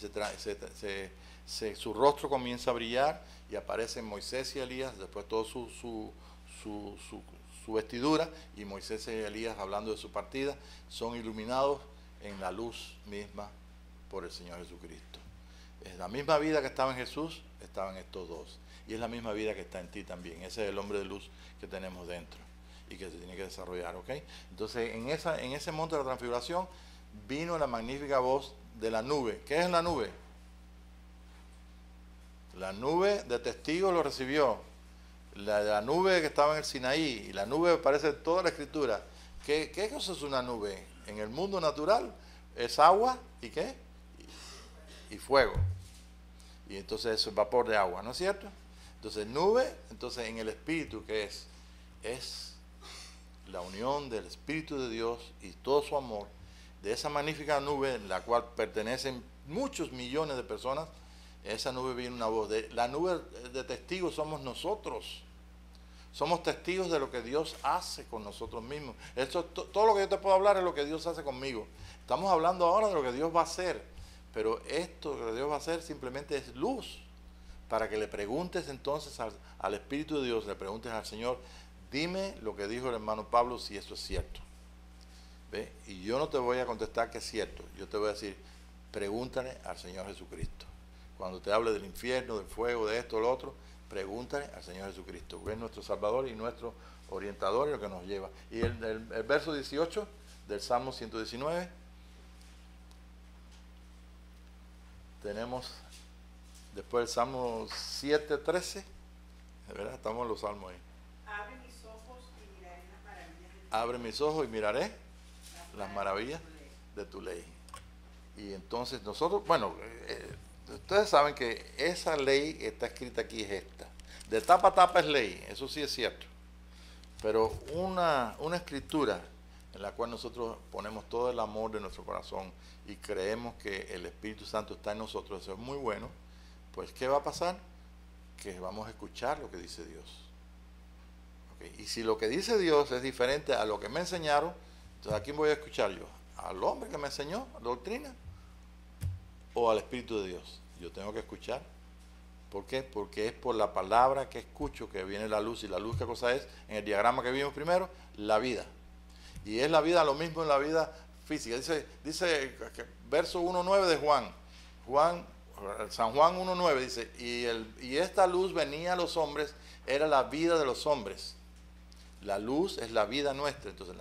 S1: su rostro comienza a brillar y aparecen Moisés y Elías, después todo su vestidura, y Moisés y Elías, hablando de su partida, son iluminados en la luz misma por el Señor Jesucristo. Es la misma vida que estaba en Jesús, estaba en estos dos. Y es la misma vida que está en ti también. Ese es el hombre de luz que tenemos dentro y que se tiene que desarrollar, ¿ok? Entonces, en ese monte de la transfiguración vino la magnífica voz de la nube. ¿Qué es la nube? La nube de testigos lo recibió. La nube que estaba en el Sinaí, y la nube aparece en toda la Escritura. ¿Qué cosa es una nube? En el mundo natural es agua y ¿qué? Y fuego. Y entonces eso es vapor de agua, ¿no es cierto? Entonces nube, entonces en el Espíritu, ¿qué es? Es la unión del Espíritu de Dios y todo su amor, de esa magnífica nube en la cual pertenecen muchos millones de personas. Esa nube viene una voz. La nube de testigos somos nosotros. Somos testigos de lo que Dios hace con nosotros mismos. Todo lo que yo te puedo hablar es lo que Dios hace conmigo. Estamos hablando ahora de lo que Dios va a hacer. Pero esto que Dios va a hacer simplemente es luz. Para que le preguntes entonces al Espíritu de Dios, le preguntes al Señor, dime lo que dijo el hermano Pablo, si eso es cierto. ¿Ve? Y yo no te voy a contestar que es cierto. Yo te voy a decir, pregúntale al Señor Jesucristo. Cuando te hable del infierno, del fuego, de esto o lo otro, pregúntale al Señor Jesucristo, que es nuestro Salvador y nuestro orientador y lo que nos lleva. Y el verso 18 del Salmo 119, tenemos después el Salmo 7:13, ¿verdad? Estamos en los salmos ahí.
S2: Abre mis ojos y miraré las maravillas.
S1: Abre mis ojos y miraré las maravillas de tu ley. Y entonces nosotros, bueno, ustedes saben que esa ley que está escrita aquí es esta. De tapa a tapa es ley, eso sí es cierto. Pero una escritura en la cual nosotros ponemos todo el amor de nuestro corazón y creemos que el Espíritu Santo está en nosotros, eso es muy bueno, pues ¿qué va a pasar? Que vamos a escuchar lo que dice Dios. ¿Okay? Y si lo que dice Dios es diferente a lo que me enseñaron, entonces ¿a quién voy a escuchar yo? ¿Al hombre que me enseñó la doctrina? ¿O al Espíritu de Dios? Yo tengo que escuchar. ¿Por qué? Porque es por la palabra que escucho que viene la luz. ¿Y la luz qué cosa es? En el diagrama que vimos primero, la vida. Y es la vida lo mismo en la vida física. Dice verso 1.9 de San Juan 1.9 dice, y esta luz venía a los hombres, era la vida de los hombres. La luz es la vida nuestra. Entonces,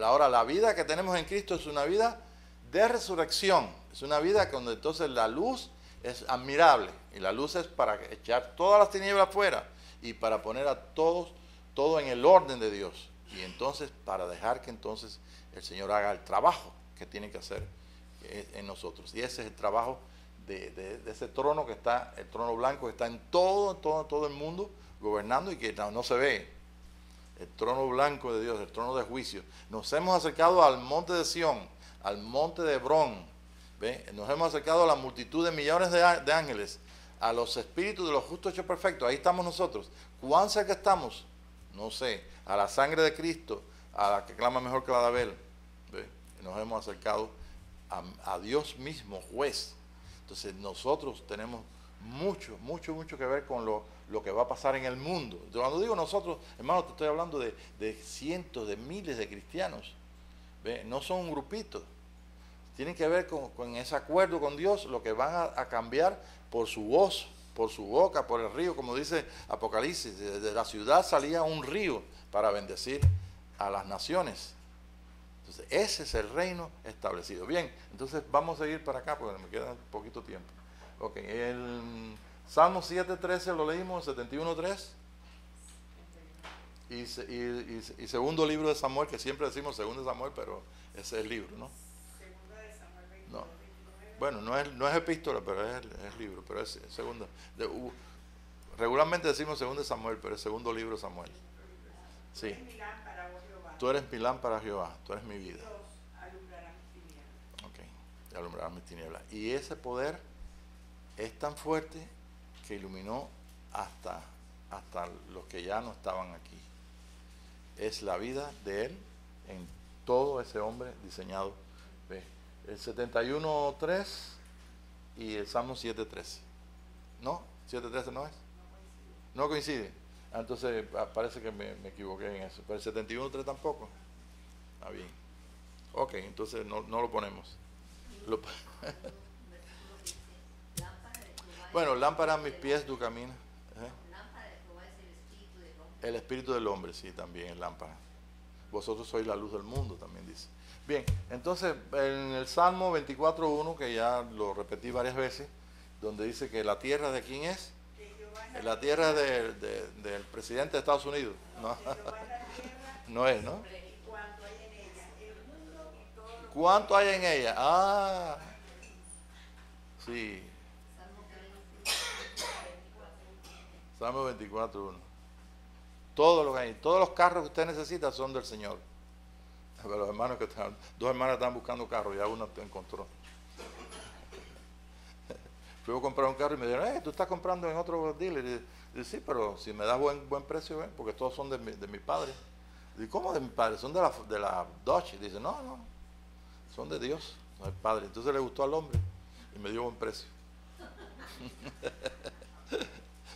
S1: ahora la vida que tenemos en Cristo es una vida de resurrección. Es una vida donde entonces la luz es admirable. Y la luz es para echar todas las tinieblas fuera y para poner a todos todo en el orden de Dios. Y entonces para dejar que entonces el Señor haga el trabajo que tiene que hacer en nosotros. Y ese es el trabajo de ese trono que está, el trono blanco que está en todo el mundo gobernando y que no se ve. El trono blanco de Dios, el trono de juicio. Nos hemos acercado al monte de Sión, al monte de Hebrón. ¿Ve? Nos hemos acercado a la multitud de millones de ángeles, a los espíritus de los justos hechos perfectos. Ahí estamos nosotros. ¿Cuán cerca estamos? No sé. A la sangre de Cristo, a la que clama mejor que la de Abel. ¿Ve? Nos hemos acercado a Dios mismo, juez. Entonces nosotros tenemos mucho que ver con lo que va a pasar en el mundo. Cuando digo nosotros, hermano, te estoy hablando de cientos, de miles de cristianos. ¿Ve? No son un grupito. Tienen que ver con ese acuerdo con Dios, lo que van a cambiar por su voz, por su boca, por el río, como dice Apocalipsis. De la ciudad salía un río para bendecir a las naciones. Entonces, ese es el reino establecido. Bien, entonces vamos a seguir para acá porque me queda poquito tiempo. Ok, el Salmo 7.13 lo leímos, 71.3. Y segundo libro de Samuel, que siempre decimos segundo de Samuel, pero ese es el libro, ¿no?
S2: Segunda de Samuel 22,
S1: No.
S2: 29.
S1: Bueno, no es epístola, pero es libro, pero es segundo. Regularmente decimos segundo de Samuel, pero es segundo libro de Samuel. Sí.
S2: Es mi lámpara, oh Jehová.
S1: Tú eres mi lámpara, Jehová, tú eres mi vida.
S2: Dios alumbrará mis tinieblas.
S1: Ok, alumbrarás mis tinieblas. Y ese poder es tan fuerte que iluminó hasta los que ya no estaban aquí. Es la vida de él en todo ese hombre diseñado. ¿Ve? El 71.3 y el Salmo 7.13. ¿No? ¿7.13 no es? No coincide. Entonces parece que me equivoqué en eso. Pero el 71.3 tampoco. Está bien. Ok, entonces no lo ponemos. Bueno, lámpara a mis pies, tu camino. El espíritu del hombre, sí, también es lámpara. Vosotros sois la luz del mundo, también dice. Bien, entonces en el Salmo 24.1, que ya lo repetí varias veces, donde dice que la tierra de quién es, la tierra del presidente de Estados Unidos. No, no es, ¿no?
S2: Cuanto hay en ella, el mundo y todo lo
S1: ¿Cuánto hay en ella? Ah, sí. Salmo 24.1. Todo lo que hay, todos los carros que usted necesita son del Señor. Pero los hermanos dos hermanas están buscando carros, ya una encontró. Fui a comprar un carro y me dijeron, tú estás comprando en otro dealer. Y dije, sí, pero si me das buen precio, porque todos son de mi padre. Y ¿cómo de mi padre? Son de la Dodge. Y dice, no, son de Dios, no es padre. Entonces le gustó al hombre y me dio buen precio.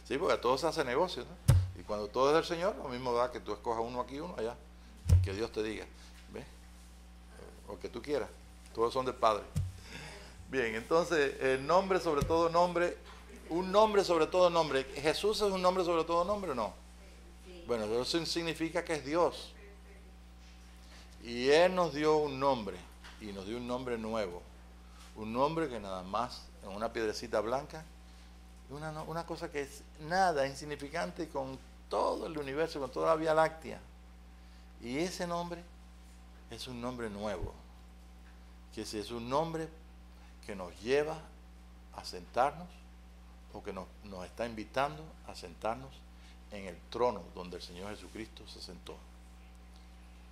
S1: Sí, porque todo se hace negocio, ¿no? Y cuando todo es del Señor, lo mismo da que tú escojas uno aquí, uno allá. Que Dios te diga, ¿ves? O que tú quieras. Todos son del Padre. Bien, entonces, el nombre sobre todo nombre, un nombre sobre todo nombre. ¿Jesús es un nombre sobre todo nombre o no? Bueno, eso significa que es Dios. Y Él nos dio un nombre, y nos dio un nombre nuevo. Un nombre que nada más, en una piedrecita blanca, una cosa que es nada, insignificante con todo el universo, con toda la Vía Láctea. Y ese nombre es un nombre nuevo, que es un nombre que nos lleva a sentarnos, o que nos está invitando a sentarnos en el trono donde el Señor Jesucristo se sentó,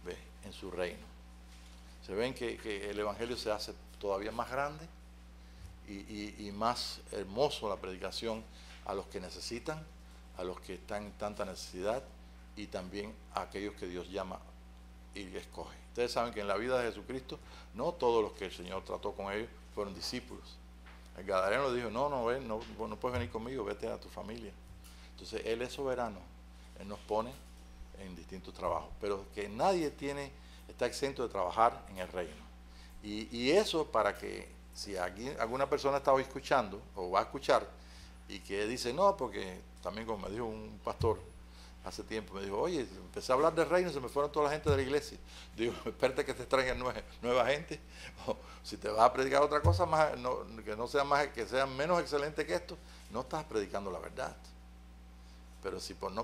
S1: ¿ve? En su reino. Se ven que el Evangelio se hace todavía más grande y más hermoso la predicación a los que necesitan, a los que están en tanta necesidad, y también a aquellos que Dios llama y escoge. Ustedes saben que en la vida de Jesucristo no todos los que el Señor trató con ellos fueron discípulos. El Gadareno le dijo, no puedes venir conmigo, vete a tu familia. Entonces Él es soberano, Él nos pone en distintos trabajos, pero que nadie está exento de trabajar en el reino. Y eso para que, si alguna persona está hoy escuchando o va a escuchar y que dice, no, porque también como me dijo un pastor hace tiempo, me dijo, oye, empecé a hablar del reino y se me fueron toda la gente de la iglesia. Digo, espérate que te traigan nueva gente, o si te vas a predicar otra cosa más, que sea menos excelente que esto, no estás predicando la verdad. Pero si por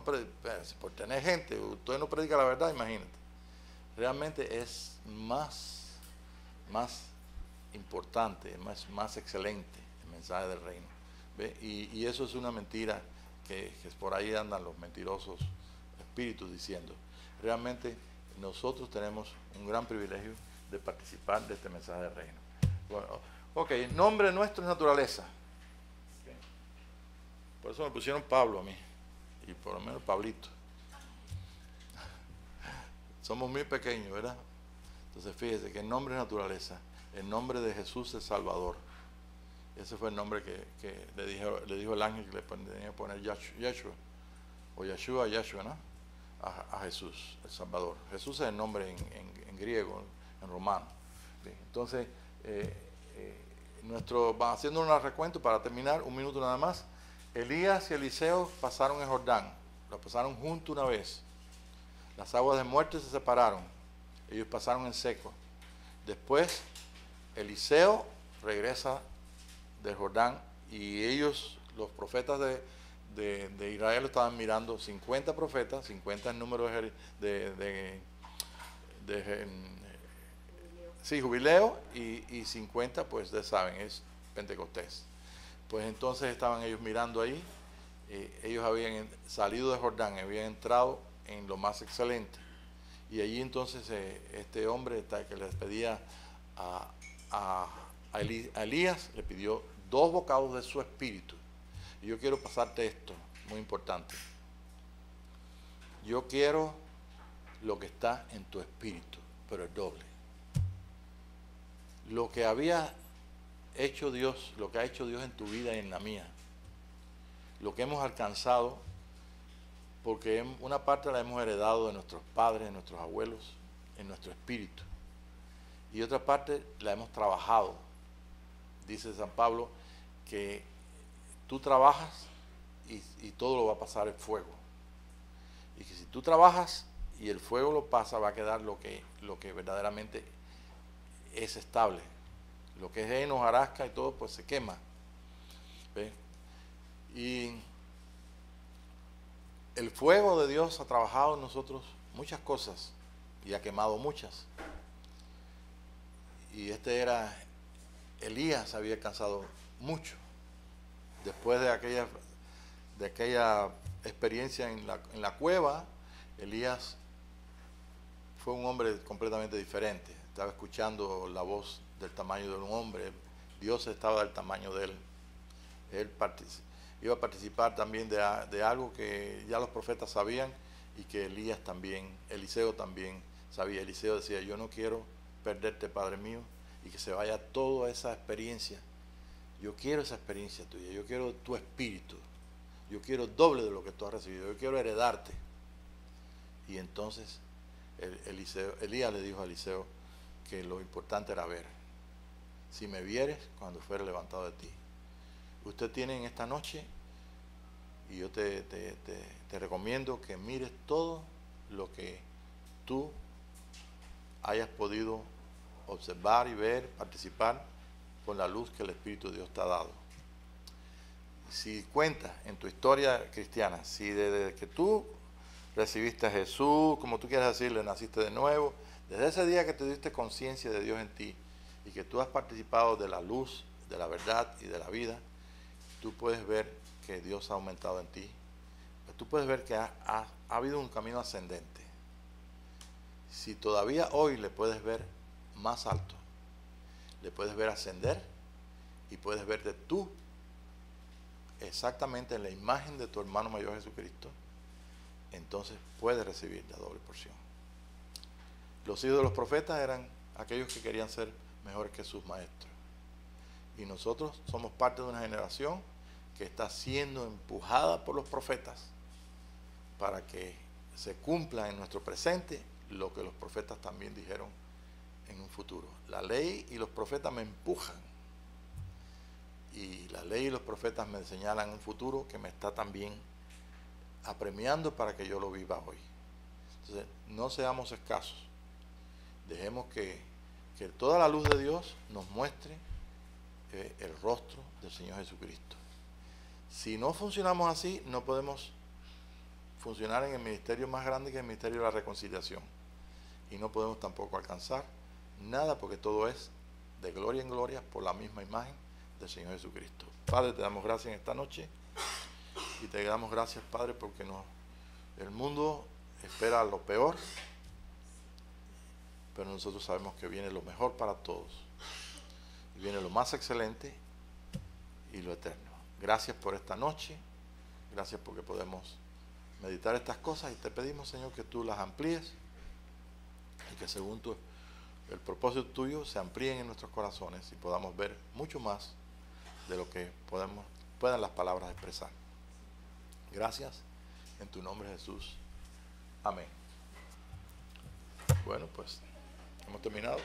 S1: tener gente, usted no predica la verdad, imagínate. Realmente es más importante, más excelente, el mensaje del reino. ¿Ve? Y eso es una mentira que por ahí andan los mentirosos espíritus diciendo. Realmente nosotros tenemos un gran privilegio de participar de este mensaje del reino. Bueno, ok, nombre nuestro es naturaleza. Okay. Por eso me pusieron Pablo a mí, y por lo menos Pablito. Somos muy pequeños, ¿verdad? Entonces fíjese que el nombre es naturaleza, el nombre de Jesús es Salvador. Ese fue el nombre que le dijo el ángel que le tenía que poner Yeshua, o Yeshua, ¿no? A Jesús, el Salvador. Jesús es el nombre en griego, en romano. ¿Sí? Entonces, haciendo un recuento para terminar, un minuto nada más. Elías y Eliseo pasaron el Jordán, lo pasaron juntos una vez. Las aguas de muerte se separaron, ellos pasaron en seco. Después, Eliseo regresa del Jordán y ellos, los profetas de Israel, estaban mirando 50 profetas, 50 el número jubileo, y 50, pues ustedes saben, es Pentecostés. Pues entonces estaban ellos mirando ahí, ellos habían salido de Jordán, habían entrado en lo más excelente, y allí entonces este hombre que les pedía a Elías, le pidió 2 bocados de su espíritu. Y yo quiero pasarte esto, muy importante. Yo quiero lo que está en tu espíritu, pero es doble. Lo que había hecho Dios, lo que ha hecho Dios en tu vida y en la mía, lo que hemos alcanzado, porque una parte la hemos heredado de nuestros padres, de nuestros abuelos, en nuestro espíritu, y otra parte la hemos trabajado. Dice San Pablo que tú trabajas y todo lo va a pasar el fuego, y que si tú trabajas y el fuego lo pasa, va a quedar lo que verdaderamente es estable. Lo que es heno, hojarasca y todo, pues se quema. ¿Ve? Y el fuego de Dios ha trabajado en nosotros muchas cosas y ha quemado muchas. Y Elías había alcanzado mucho. Después de aquella experiencia en la cueva, Elías fue un hombre completamente diferente. Estaba escuchando la voz del tamaño de un hombre. Dios estaba del tamaño de él. Él iba a participar también de algo que ya los profetas sabían y que Eliseo también sabía. Eliseo decía: yo no quiero perderte, Padre mío, y que se vaya toda esa experiencia. Yo quiero esa experiencia tuya, yo quiero tu espíritu, yo quiero doble de lo que tú has recibido, yo quiero heredarte. Y entonces Elías le dijo a Eliseo que lo importante era ver. Si me vieres cuando fuere levantado de ti. Usted tiene en esta noche, y yo te recomiendo que mires todo lo que tú hayas podido observar y ver, participar con la luz que el Espíritu de Dios te ha dado. Si cuentas en tu historia cristiana, si desde que tú recibiste a Jesús, como tú quieras decirle, naciste de nuevo, desde ese día que te diste conciencia de Dios en ti y que tú has participado de la luz, de la verdad y de la vida, tú puedes ver que Dios ha aumentado en ti. Tú puedes ver que ha habido un camino ascendente. Si todavía hoy le puedes ver más alto, le puedes ver ascender y puedes verte tú exactamente en la imagen de tu hermano mayor Jesucristo, entonces puedes recibir la doble porción. Los hijos de los profetas eran aquellos que querían ser mejores que sus maestros. Y nosotros somos parte de una generación que está siendo empujada por los profetas para que se cumpla en nuestro presente lo que los profetas también dijeron en un futuro. La ley y los profetas me empujan, y la ley y los profetas me señalan un futuro que me está también apremiando para que yo lo viva hoy. Entonces, no seamos escasos. Dejemos que toda la luz de Dios nos muestre el rostro del Señor Jesucristo. Si no funcionamos así, no podemos funcionar en el ministerio más grande, que es el ministerio de la reconciliación. Y no podemos tampoco alcanzar nada, porque todo es de gloria en gloria por la misma imagen del Señor Jesucristo. Padre, te damos gracias en esta noche y te damos gracias, Padre, porque el mundo espera lo peor, pero nosotros sabemos que viene lo mejor para todos y viene lo más excelente y lo eterno. Gracias por esta noche, gracias porque podemos meditar estas cosas y te pedimos, Señor, que tú las amplíes y que según el propósito tuyo se amplíen en nuestros corazones y podamos ver mucho más de lo que puedan las palabras expresar. Gracias, en tu nombre, Jesús. Amén. Bueno, pues hemos terminado.